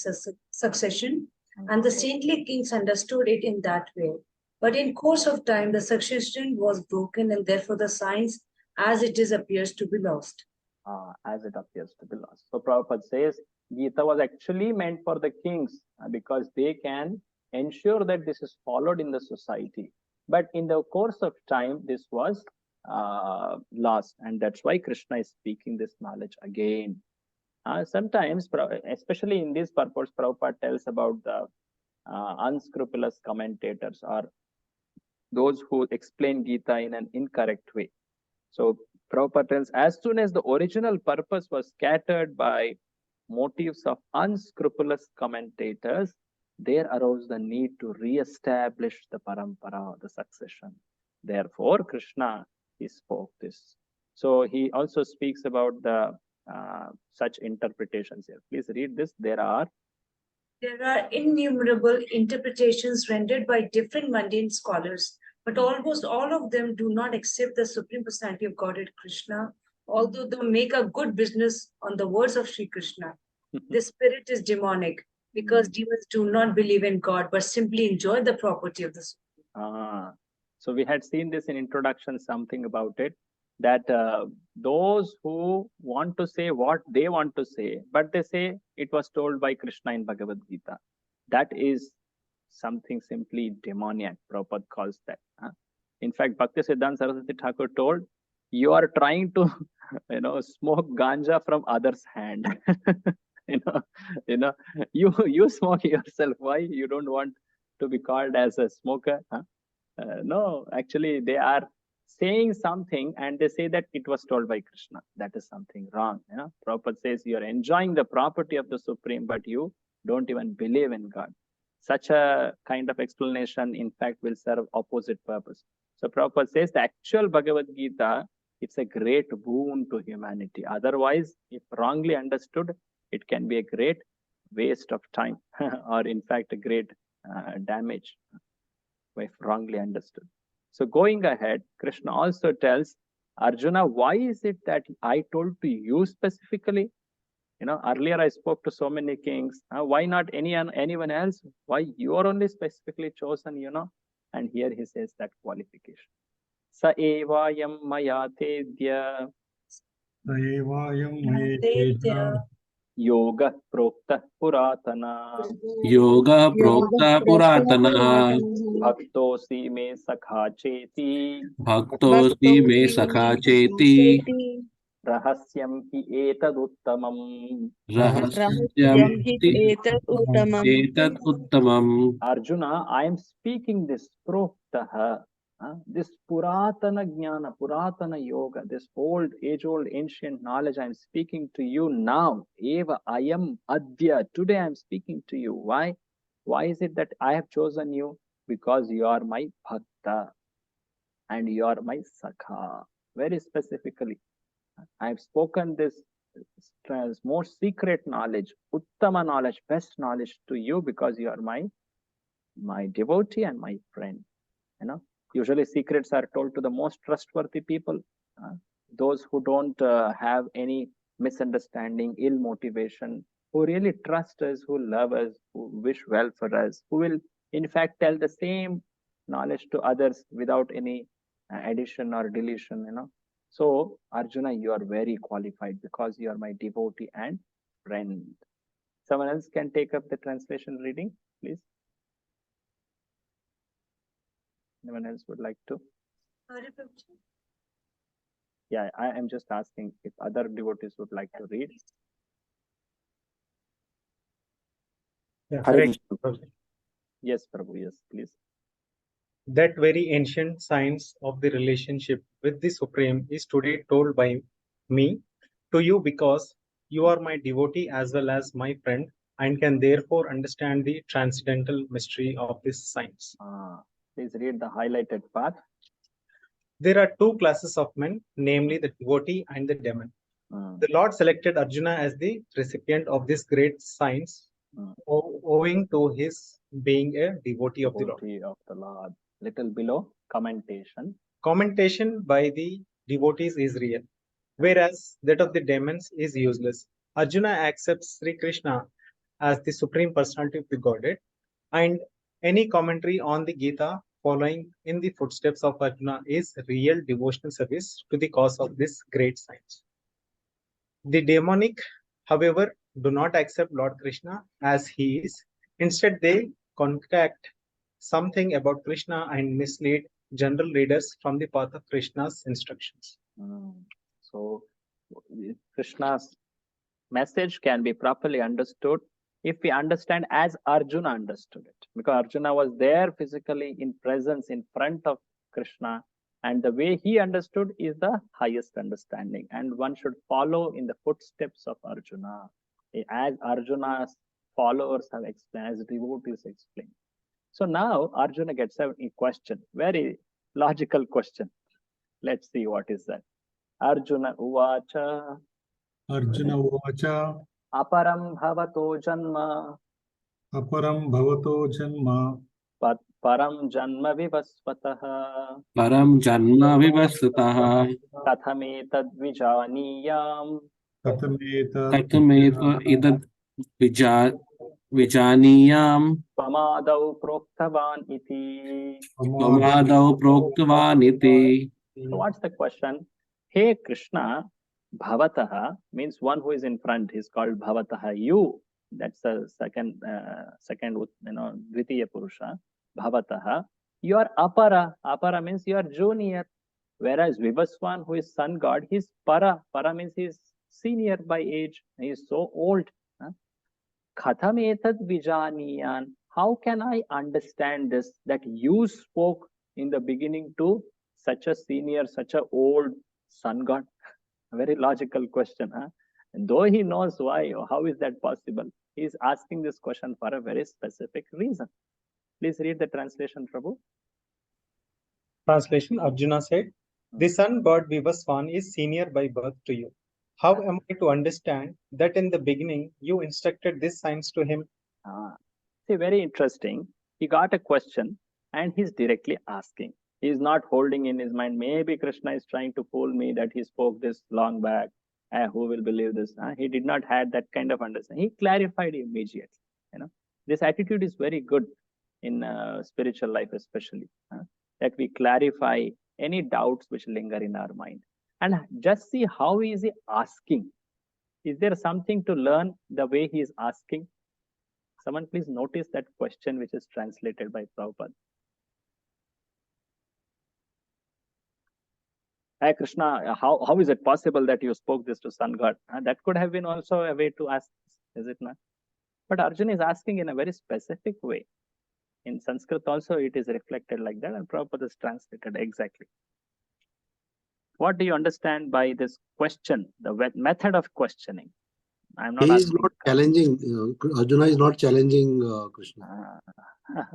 succession, and the saintly kings understood it in that way. But in course of time, the succession was broken, and therefore the science as it is appears to be lost. As it appears to be lost. So Prabhupada says Gita was actually meant for the kings because they can ensure that this is followed in the society. But in the course of time, this was lost, and that's why Krishna is speaking this knowledge again. Sometimes, especially in this purpose, Prabhupada tells about the unscrupulous commentators or those who explain Gita in an incorrect way. So Prabhupada tells, as soon as the original purpose was scattered by motives of unscrupulous commentators, there arose the need to re-establish the parampara, the succession. Therefore, Krishna, he spoke this. So he also speaks about the such interpretations here. Please read this. There are innumerable interpretations rendered by different mundane scholars, but almost all of them do not accept the Supreme Personality of Godhead Krishna, although they make a good business on the words of Sri Krishna. The spirit is demonic because demons do not believe in God, but simply enjoy the property of the Supreme. So we had seen this in introduction, something about it, that those who want to say what they want to say, but they say it was told by Krishna in Bhagavad Gita. That is something simply demoniac. Prabhupada calls that. In fact, Bhakti Siddhanta Saraswati Thakur told, you are trying to, smoke ganja from others' hand. You smoke yourself. Why you don't want to be called as a smoker? No, actually they are saying something and they say that it was told by Krishna. That is something wrong. You know, Prabhupada says you are enjoying the property of the Supreme, but you don't even believe in God. Such a kind of explanation, in fact, will serve opposite purpose. So Prabhupada says the actual Bhagavad Gita, it's a great boon to humanity. Otherwise, if wrongly understood, it can be a great waste of time or in fact a great damage if wrongly understood. So going ahead, Krishna also tells Arjuna, why is it that I told to you specifically? You know, earlier I spoke to so many kings. Why not anyone else? Why you are only specifically chosen, you know? And here he says that qualification. Sa evayam maya tedya Saevayam Mayeteja yoga prokta puratana Yoga Prokta Puratana bhaktosi me sakha cheti Bhaktosi Me Sakha Cheti rahasyam hi etaduttamam. Rahasyam Etat Uttamam. Arjuna, I am speaking this proktaha, this puratana jnana, puratana yoga, this old, age-old, ancient knowledge I am speaking to you now. Eva ayam adya. Today I am speaking to you. Why? Why is it that I have chosen you? Because you are my bhakta and you are my sakha. Very specifically, I have spoken this most secret knowledge, uttama knowledge, best knowledge to you because you are my devotee and my friend. You know, usually secrets are told to the most trustworthy people, those who don't have any misunderstanding, ill motivation, who really trust us, who love us, who wish well for us, who will in fact tell the same knowledge to others without any addition or deletion. You know, so Arjuna, you are very qualified because you are my devotee and friend. Someone else can take up the translation reading, please. Anyone else would like to? Yeah, I am just asking if other devotees would like to read. Yeah, Hare correct. Krishna. Yes, Prabhu, yes, please. That very ancient science of the relationship with the Supreme is today told by me to you because you are my devotee as well as my friend and can therefore understand the transcendental mystery of this science. Please read the highlighted part. There are two classes of men, namely the devotee and the demon. The Lord selected Arjuna as the recipient of this great science, owing to his being a devotee of the Lord. Little below, commentation. Commentation by the devotees is real, whereas that of the demons is useless. Arjuna accepts Sri Krishna as the Supreme Personality of the Godhead, and any commentary on the Gita following in the footsteps of Arjuna is real devotional service to the cause of this great science. The demonic, however, do not accept Lord Krishna as he is. Instead, they concoct something about Krishna and mislead general readers from the path of Krishna's instructions. So, Krishna's message can be properly understood if we understand as Arjuna understood it, because Arjuna was there physically in presence in front of Krishna, and the way he understood is the highest understanding, and one should follow in the footsteps of Arjuna, as Arjuna's followers have explained, as devotees explain. So now Arjuna gets a question, very logical question. Let's see what is that. Arjuna uvacha. Arjuna Uvacha Aparam bhavato janma. Aparam Bhavato Janma Param janma vivasvataha. Param Janma Vivasataha Kathametad vijaniyam. Katametva Idat Vijaniyam Pamadau proktavan iti. Pamadau Proktavaniti. So what's the question? Hey Krishna, bhavataha means one who is in front. He's called bhavataha. You, that's the second, dvitiya purusha. Bhavataha. You are apara. Apara means you are junior. Whereas Vivaswan, who is sun god, he's para. Para means he's senior by age. He is so old. Katham etad vijaniyan. How can I understand this, that you spoke in the beginning to such a senior, such a old sun god? A very logical question. Huh? And though he knows why, or how is that possible, he is asking this question for a very specific reason. Please read the translation, Prabhu. Translation, Arjuna said, the sun god Vivaswan is senior by birth to you. How am I to understand that in the beginning you instructed this science to him? See, very interesting. He got a question and he's directly asking. He's not holding in his mind, maybe Krishna is trying to fool me that he spoke this long back. Who will believe this? He did not have that kind of understanding. He clarified immediately. This attitude is very good in spiritual life, especially that we clarify any doubts which linger in our mind. And just see how is he asking. Is there something to learn the way he is asking? Someone please notice that question which is translated by Prabhupada. Hey Krishna, how is it possible that you spoke this to sun god? That could have been also a way to ask, is it not? But Arjuna is asking in a very specific way. In Sanskrit also it is reflected like that, and Prabhupada is translated exactly. What do you understand by this question, the method of questioning? I'm not. He is not challenging. Arjuna is not challenging Krishna.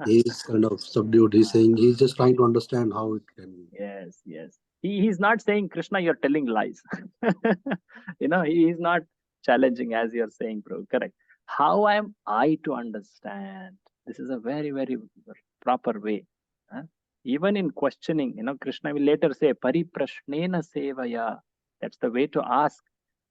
He is kind of subdued. He's saying he's just trying to understand how it can. Yes. He's not saying, Krishna, you're telling lies. He is not challenging as you're saying, bro. Correct. How am I to understand? This is a very, very proper way. Even in questioning, Krishna will later say, Pariprashnena sevaya. That's the way to ask.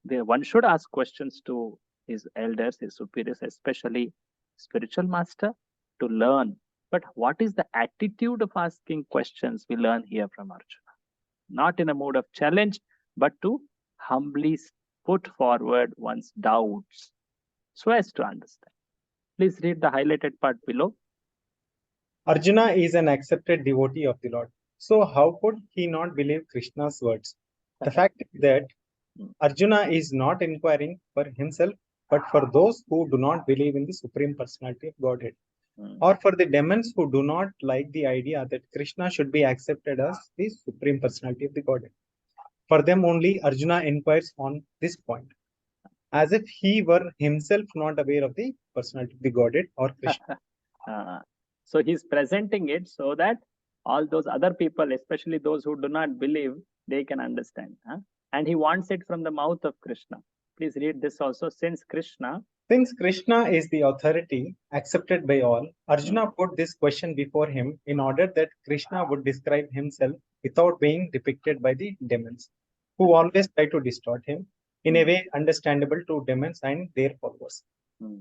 One should ask questions to his elders, his superiors, especially spiritual master, to learn. But what is the attitude of asking questions? We learn here from Arjuna. Not in a mode of challenge, but to humbly put forward one's doubts so as to understand. Please read the highlighted part below. Arjuna is an accepted devotee of the Lord. So how could he not believe Krishna's words? The fact is that Arjuna is not inquiring for himself, but for those who do not believe in the Supreme Personality of Godhead, or for the demons who do not like the idea that Krishna should be accepted as the Supreme Personality of the Godhead. For them only, Arjuna inquires on this point, as if he were himself not aware of the personality of the Godhead or Krishna. So he's presenting it so that all those other people, especially those who do not believe, they can understand. And he wants it from the mouth of Krishna. Please read this also. Since Krishna is the authority accepted by all, Arjuna put this question before him in order that Krishna would describe himself without being depicted by the demons, who always try to distort him in a way understandable to demons and their followers.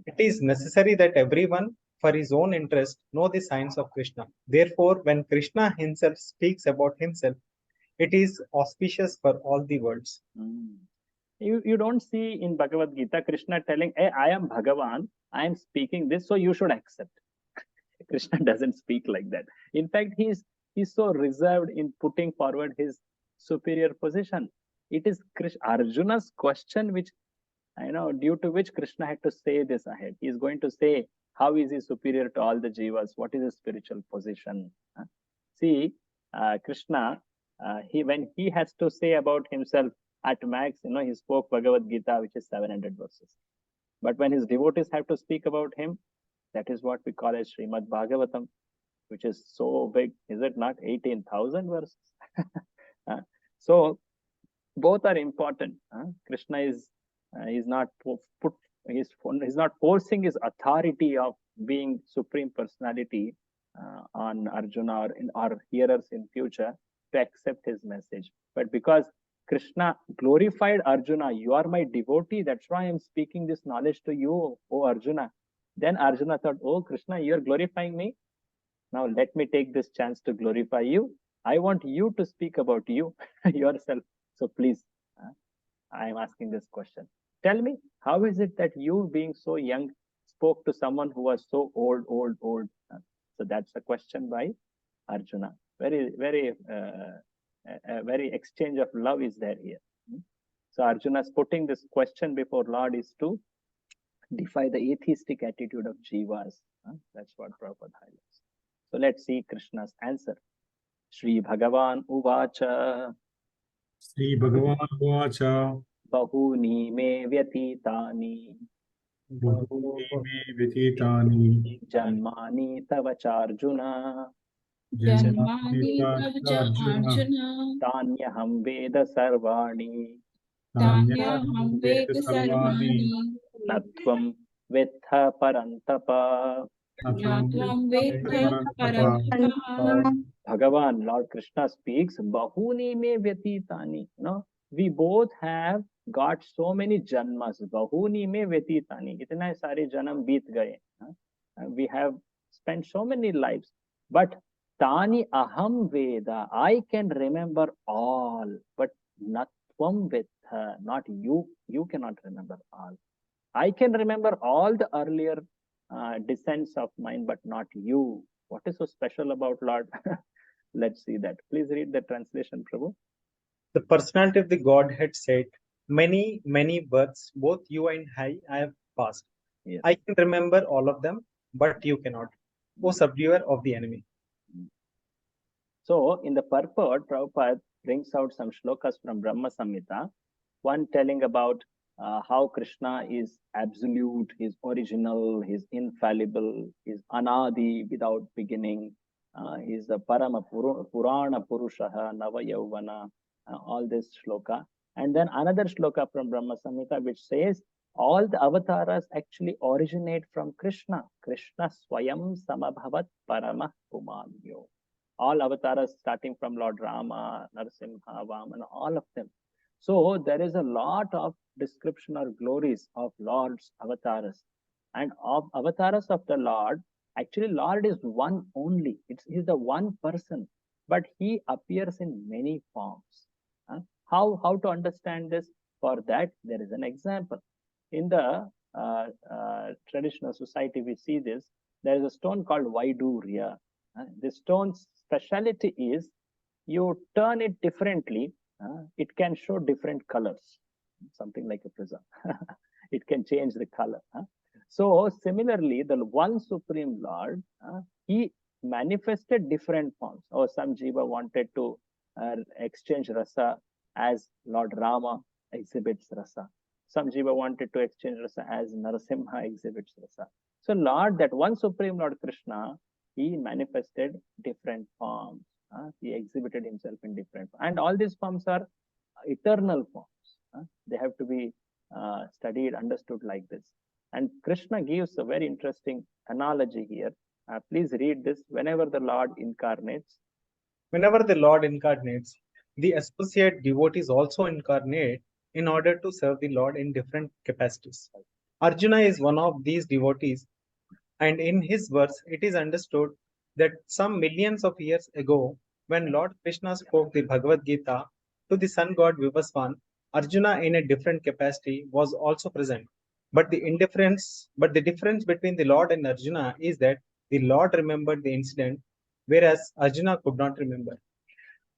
It is necessary that everyone, for his own interest, know the signs of Krishna. Therefore, when Krishna himself speaks about himself, it is auspicious for all the worlds. You don't see in Bhagavadgita Krishna telling, hey, I am Bhagavan, I am speaking this, so you should accept. Krishna doesn't speak like that. In fact, he's so reserved in putting forward his superior position. It is Arjuna's question which, due to which Krishna had to say this ahead. He is going to say, how is he superior to all the jivas? What is his spiritual position? See, Krishna, when he has to say about himself, at max, he spoke Bhagavadgita, which is 700 verses. But when his devotees have to speak about him, that is what we call as Srimad Bhagavatam, which is so big, is it not? 18,000 verses. So both are important. Krishna is not he's not forcing his authority of being Supreme Personality on Arjuna or in our hearers in future to accept his message. But because Krishna glorified Arjuna, you are my devotee, that's why I am speaking this knowledge to you, O Arjuna. Then Arjuna thought, oh Krishna, you are glorifying me. Now let me take this chance to glorify you. I want you to speak about you yourself. So please, I am asking this question. Tell me, how is it that you, being so young, spoke to someone who was so old? So that's a question by Arjuna. Very, very, very exchange of love is there here. So Arjuna's putting this question before Lord is to defy the atheistic attitude of jivas. That's what Prabhupada highlights. So let's see Krishna's answer. Shri Bhagavan Uvacha Sri Bhagavan Vacha Bahuni me vyatitani Bhuvni me Vyatitani Janmani tava charjuna Janmani Janmani Tavcha Arjuna Arjuna Tanyaham Veda Sarvani Tanyaham Veda Sarvani Sarvani Natvam Vetha Parantapa. Natvam Veda Parantapa. Bhagavan, Lord Krishna speaks, Bahuni me vyatitani. No, we both have got so many janmas. Bahuni me vyatitani. Itna sare janam beet gaye. We have spent so many lives. But Tani aham Veda, I can remember all. But natvam Vetha, not you. You cannot remember all. I can remember all the earlier descents of mine, but not you. What is so special about Lord? Let's see that. Please read the translation, Prabhu. The personality of the Godhead said, many, many births, both you and I have passed. Yes. I can remember all of them, but you cannot. O subduer of the enemy. So, in the purport, Prabhupada brings out some shlokas from Brahma Samhita, one telling about how Krishna is absolute, is original, is infallible, is anadi, without beginning, is the Parama Purana Purushaha, Nava Yauvana, all this shloka. And then another shloka from Brahma Samhita which says, all the avatars actually originate from Krishna. Krishna Swayam Samabhavat Parama Pumanyo. All avatars starting from Lord Rama, Narasimha, Vaman, all of them. So there is a lot of description or glories of Lord's avatars. And of avatars of the Lord, actually Lord is one only. He's the one person, but he appears in many forms. How to understand this? For that, there is an example. In the traditional society, we see this. There is a stone called Vaidurya. The stone's speciality is you turn it differently, it can show different colors, something like a prism. It can change the color. So similarly, the one Supreme Lord, he manifested different forms. Or some jiva wanted to exchange rasa as Lord Rama exhibits rasa. Some jiva wanted to exchange rasa as Narasimha exhibits rasa. So Lord, that one Supreme Lord Krishna, he manifested different forms. He exhibited himself in different forms. And all these forms are eternal forms. They have to be studied, understood like this. And Krishna gives a very interesting analogy here. Please read this. Whenever the Lord incarnates, Whenever the Lord incarnates, the associate devotees also incarnate in order to serve the Lord in different capacities. Arjuna is one of these devotees, and in his verse, it is understood that some millions of years ago, when Lord Krishna spoke the Bhagavadgita to the sun god Vivaswan, Arjuna in a different capacity was also present. But the difference between the Lord and Arjuna is that the Lord remembered the incident, whereas Arjuna could not remember.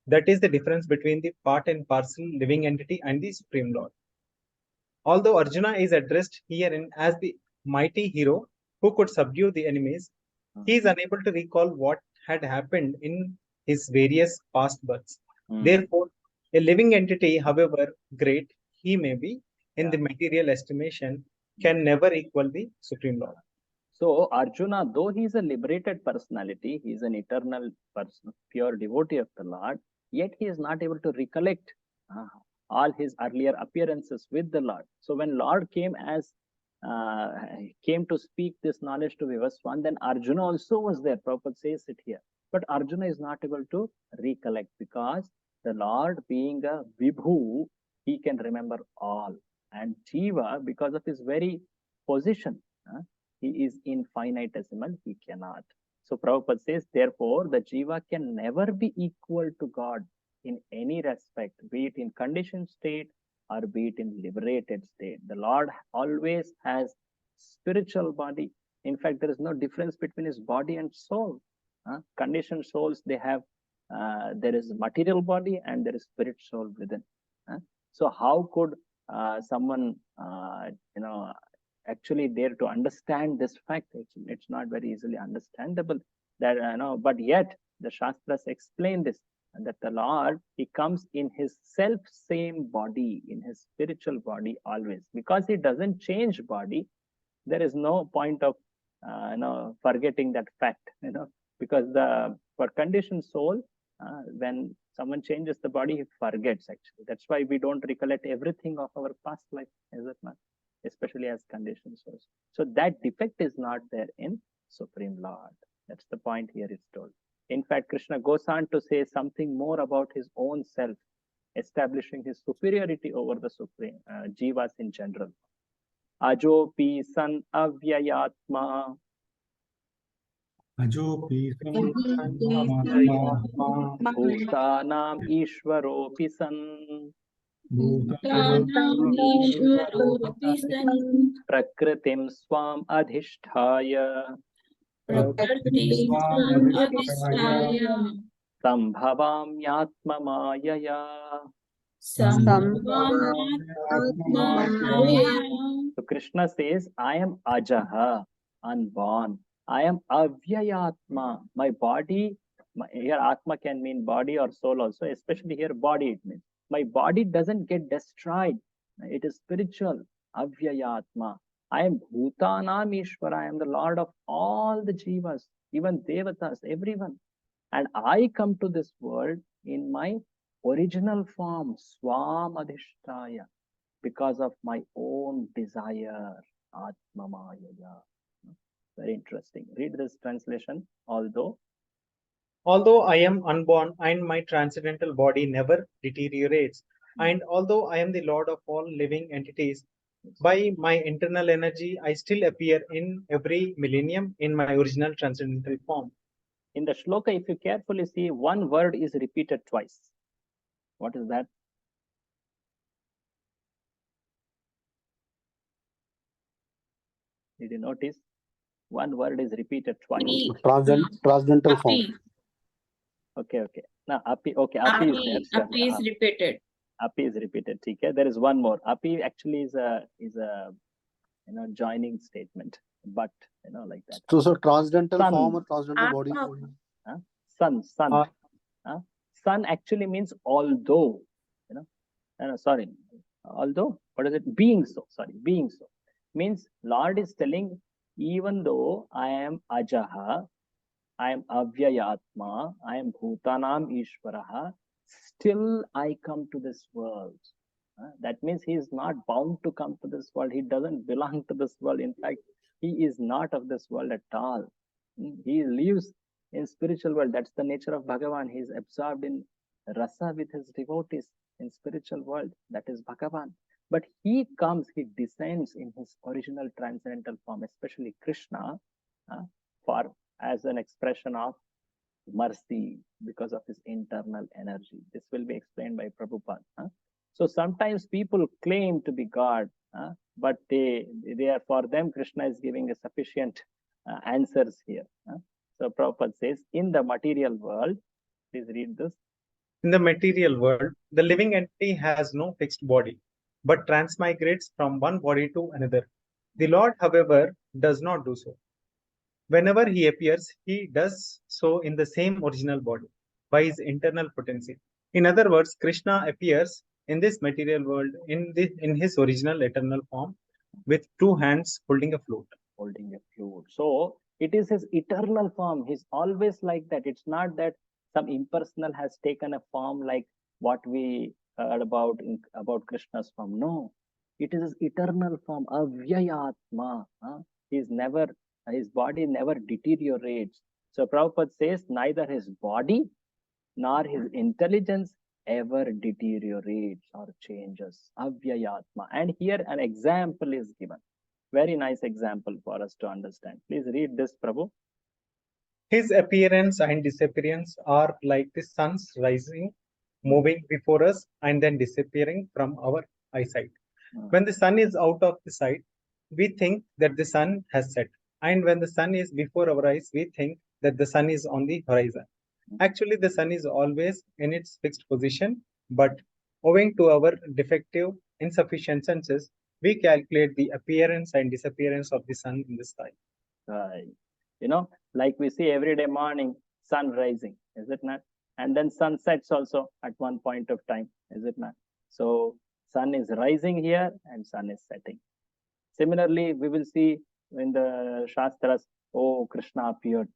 That is the difference between the part and parcel living entity and the Supreme Lord. Although Arjuna is addressed herein as the mighty hero who could subdue the enemies, he is unable to recall what had happened in his various past births. Therefore, a living entity, however great he may be in the material estimation, can never equal the Supreme Lord. So Arjuna, though he is a liberated personality, he is an eternal person, pure devotee of the Lord, yet he is not able to recollect all his earlier appearances with the Lord. So when Lord came to speak this knowledge to Vivaswan, then Arjuna also was there. Prabhupada says it here. But Arjuna is not able to recollect because the Lord being a Vibhu, he can remember all. And Jiva, because of his very position, he is infinitesimal, he cannot. So Prabhupada says, therefore, the Jiva can never be equal to God in any respect, be it in conditioned state or be it in liberated state. The Lord always has spiritual body. In fact, there is no difference between his body and soul. Conditioned souls, they have, there is material body and there is spirit soul within. So how could someone, actually dare to understand this fact? It's not very easily understandable. That but yet The Shastras explain this, and that the Lord, he comes in his self-same body, in his spiritual body always. Because he doesn't change body, there is no point of forgetting that fact, because for conditioned soul, when someone changes the body, he forgets actually. That's why we don't recollect everything of our past life, is it not? Especially as conditioned souls. So that defect is not there in Supreme Lord. That's the point here is told. In fact, Krishna goes on to say something more about his own self, establishing his superiority over the Supreme Jivas in general. Ajopi san avyayatma. Ajopi Bhutanam ishvaropi san. Prakritim swam adhishthaya. Sambhavam mayaya. So Krishna says, I am Ajaha, unborn. I am Avyayatma. My body, here Atma can mean body or soul also, especially here body it means. My body doesn't get destroyed. It is spiritual. Avyayatma. I am Bhutanam Ishvara. I am the Lord of all the Jivas, even Devatas, everyone. And I come to this world in my original form, Swam Adhishtaya, because of my own desire, Atma Mayaya. Very interesting. Read this translation. Although I am unborn and my transcendental body never deteriorates, and although I am the Lord of all living entities, by my internal energy, I still appear in every millennium in my original transcendental form. In the shloka, if you carefully see, one word is repeated twice. What is that? Did you notice? One word is repeated twice. Transcendental form. Okay. Now, api, okay, api is there. Api is repeated. Api is repeated. Okay, there is one more. Api actually is a joining statement, but like that. So transcendental Sun. form or transcendental body. Sun. Sun actually means although. Although, what is it? Being so. Being so means Lord is telling, even though I am Ajaha, I am Avyayatma, I am Bhutanam Ishvaraha, still I come to this world. That means he is not bound to come to this world. He doesn't belong to this world. In fact, he is not of this world at all. He lives in spiritual world. That's the nature of Bhagavan. He is absorbed in rasa with his devotees in spiritual world. That is Bhagavan. But he comes, he descends in his original transcendental form, especially Krishna, as an expression of mercy because of his internal energy. This will be explained by Prabhupada. So sometimes people claim to be God, but they are, for them, Krishna is giving a sufficient answers here. So Prabhupada says, in the material world, please read this. In the material world, the living entity has no fixed body, but transmigrates from one body to another. The Lord, however, does not do so. Whenever he appears, he does so in the same original body, by his internal potency. In other words, Krishna appears in this material world in his original eternal form, with two hands holding a flute. So it is his eternal form. He's always like that. It's not that some impersonal has taken a form like what we heard about Krishna's form. No, it is his eternal form, Avyayatma. His body never deteriorates. So Prabhupada says neither his body nor his intelligence ever deteriorates or changes. Avyayatma. And here an example is given. Very nice example for us to understand. Please read this, Prabhu. His appearance and disappearance are like the sun's rising, moving before us and then disappearing from our eyesight. When the sun is out of the sight, we think that the sun has set. And when the sun is before our eyes, we think that the sun is on the horizon. Actually, the sun is always in its fixed position, but owing to our defective, insufficient senses, we calculate the appearance and disappearance of the sun in the sky. Like we see every day morning, sun rising. is it not? And then sun sets also at one point of time, is it not? So sun is rising here and sun is setting. Similarly, we will see in the Shastras, oh, Krishna appeared.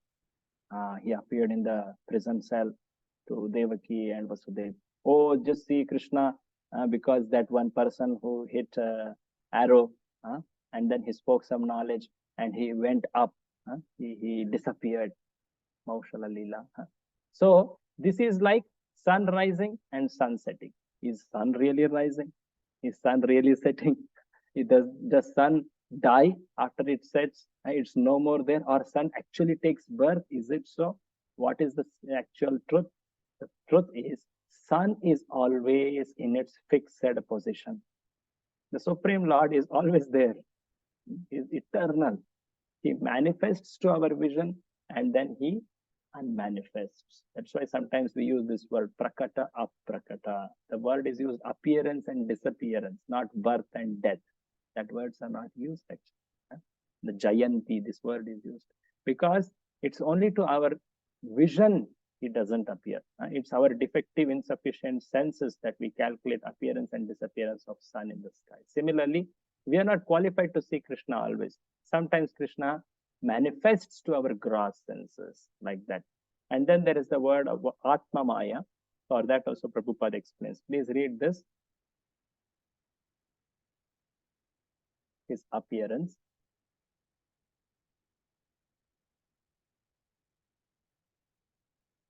He appeared in the prison cell to Devaki and Vasudeva. Oh, just see Krishna, because that one person who hit arrow, and then he spoke some knowledge and he went up. He disappeared. Maushala Leela. So this is like sun rising and sun setting. Is sun really rising? Is sun really setting? Does sun die after it sets? It's no more there, or sun actually takes birth? Is it so? What is the actual truth? The truth is sun is always in its fixed position. The Supreme Lord is always there. He is eternal. He manifests to our vision and then he unmanifests. That's why sometimes we use this word prakata aprakata. The word is used appearance and disappearance, not birth and death. That words are not used actually. The Jayanti, this word is used because it's only to our vision it doesn't appear. It's our defective, insufficient senses that we calculate appearance and disappearance of sun in the sky. Similarly, we are not qualified to see Krishna always. Sometimes Krishna manifests to our gross senses like that. And then there is the word of Atma Maya. For that also Prabhupada explains. Please read this. His appearance.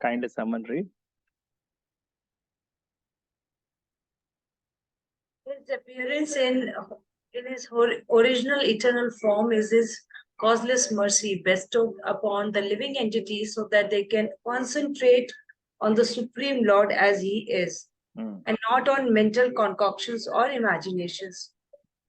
Kindly someone read. His appearance in his original eternal form is his causeless mercy bestowed upon the living entity so that they can concentrate on the Supreme Lord as he is, and not on mental concoctions or imaginations,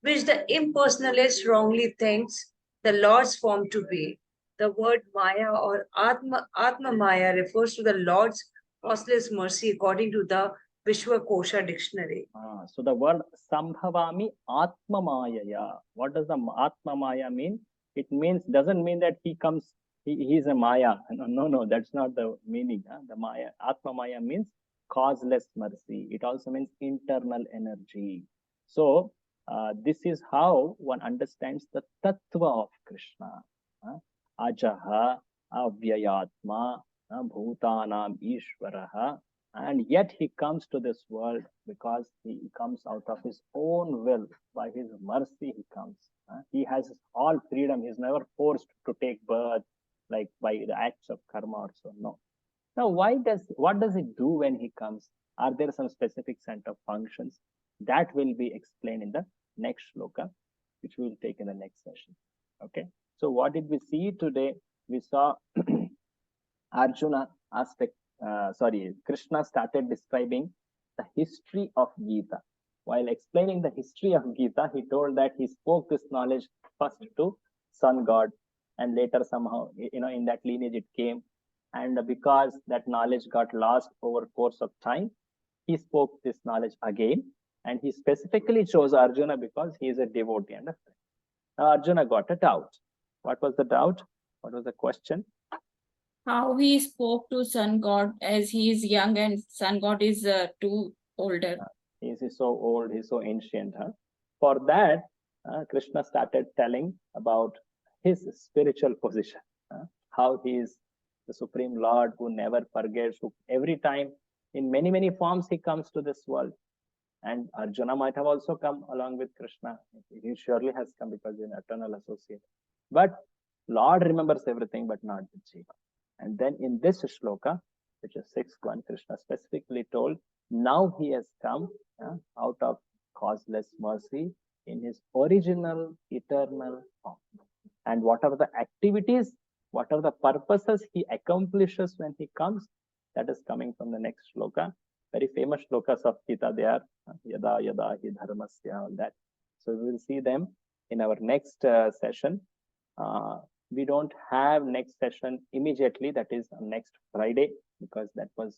which the impersonalist wrongly thinks the Lord's form to be. The word Maya or Atma Maya refers to the Lord's causeless mercy according to the Vishwakosha dictionary. So the word Sambhavami Atma Mayaya. What does the Atma Maya mean? It doesn't mean that he comes, he's a Maya. No, that's not the meaning. The Maya, Atma Maya means causeless mercy. It also means internal energy. So this is how one understands the Tattva of Krishna. Ajaha, Avyayatma, Bhutanam Ishvaraha. And yet he comes to this world because he comes out of his own will. By his mercy he comes. He has all freedom. He's never forced to take birth like by the acts of karma or so. No. Now, what does it do when he comes? Are there some specific set of functions? That will be explained in the next shloka, which we will take in the next session. Okay. So what did we see today? We saw Arjuna aspect. Krishna started describing the history of Gita. While explaining the history of Gita, he told that he spoke this knowledge first to sun god, and later somehow, in that lineage it came. And because that knowledge got lost over course of time, he spoke this knowledge again. And he specifically chose Arjuna because he is a devotee and a friend. Now Arjuna got a doubt. What was the doubt? What was the question? How he spoke to sun god as he is young and sun god is too older. He is so old, he's so ancient. For that, Krishna started telling about his spiritual position, how he is the Supreme Lord who never forgets, who every time in many, many forms he comes to this world. And Arjuna might have also come along with Krishna. He surely has come because he's an eternal associate. But Lord remembers everything, but not the Jiva. And then in this shloka, which is 6.1, Krishna specifically told, now he has come out of causeless mercy in his original eternal form. And whatever the activities, whatever the purposes he accomplishes when he comes, that is coming from the next shloka. Very famous shlokas of Gita, they are Yada Yada Hi Dharmasya, all that. So we will see them in our next session. We don't have next session immediately, that is on next Friday, because that was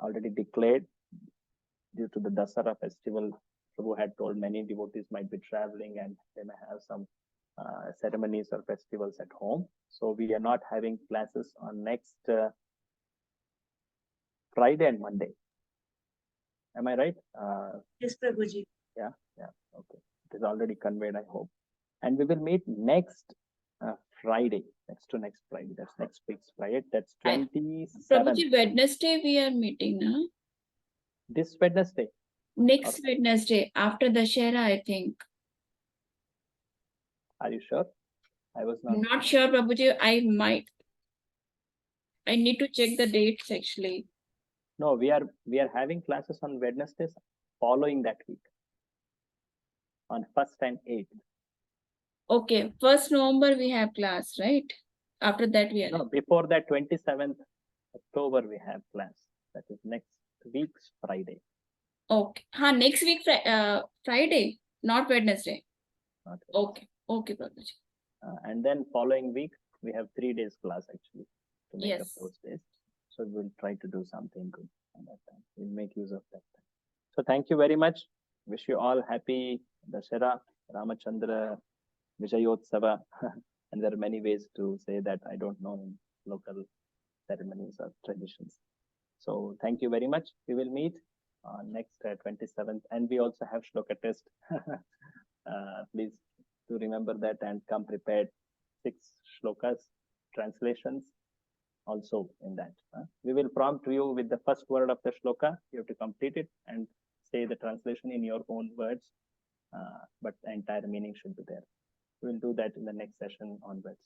already declared due to the Dasara festival. Prabhu had told many devotees might be traveling and they may have some ceremonies or festivals at home. So we are not having classes on next Friday and Monday. Am I right? Yes, Prabhuji. Yeah. Okay. It is already conveyed, I hope. And we will meet next Friday. Next to next Friday. That's next week's Friday. That's 27th. Prabhuji, Wednesday we are meeting now. This Wednesday. Next Wednesday after the Shera, I think. Are you sure? I was not. Not sure, Prabhuji. I might. I need to check the dates actually. No, we are having classes on Wednesdays following that week. On 1st and 8th. Okay, 1st November we have class, right? After that we are. No, before that 27th October we have class. That is next week's Friday. Okay. Next week Friday, not Wednesday. Not Okay. Okay, Prabhuji. And then following week we have 3 days class actually to make up Yes. those days. So we'll try to do something good at that time. We'll make use of that time. So thank you very much. Wish you all happy Dashera, Ramachandra, Vijayotsava. And there are many ways to say that I don't know in local ceremonies or traditions. So thank you very much. We will meet on next 27th, and we also have shloka test. Please do remember that and come prepared. 6 shlokas, translations also in that. We will prompt you with the first word of the shloka. You have to complete it and say the translation in your own words, but the entire meaning should be there. We will do that in the next session onwards.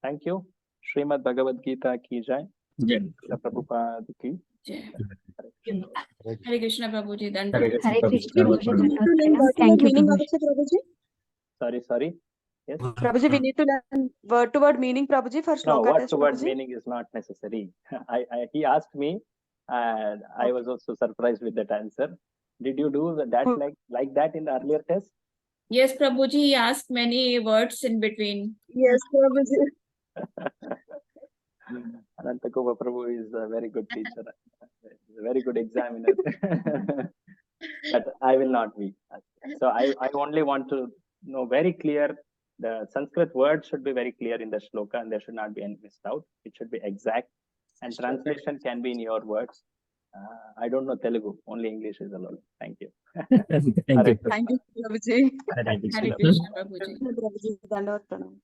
Thank you. Srimad Bhagavadgita ki jai. Prabhupada ki. Jai. Hare Krishna, Prabhuji. Hare Krishna, Thank you, meaning Prabhuji. Prabhuji. Sorry. Yes. Prabhuji, we need to learn word to word meaning, Prabhuji, for No, shloka word test, to word Prabhuji. meaning is not necessary. He asked me, and I was also surprised with that answer. Did you do that like that in the earlier test? Yes, Prabhuji, he asked many words in between. Yes, Prabhuji. Anantakuba Prabhu is a very good teacher, a very good examiner. But I will not be. So I only want to know very clear. The Sanskrit word should be very clear in the shloka, and there should not be any missed out. It should be exact, and translation can be in your words. I don't know Telugu, only English is allowed. Thank you. Thank you. Thank you, Prabhuji. Hare Hare Krishna. Krishna, Prabhuji. Prabhuji, Dandavat Pranam.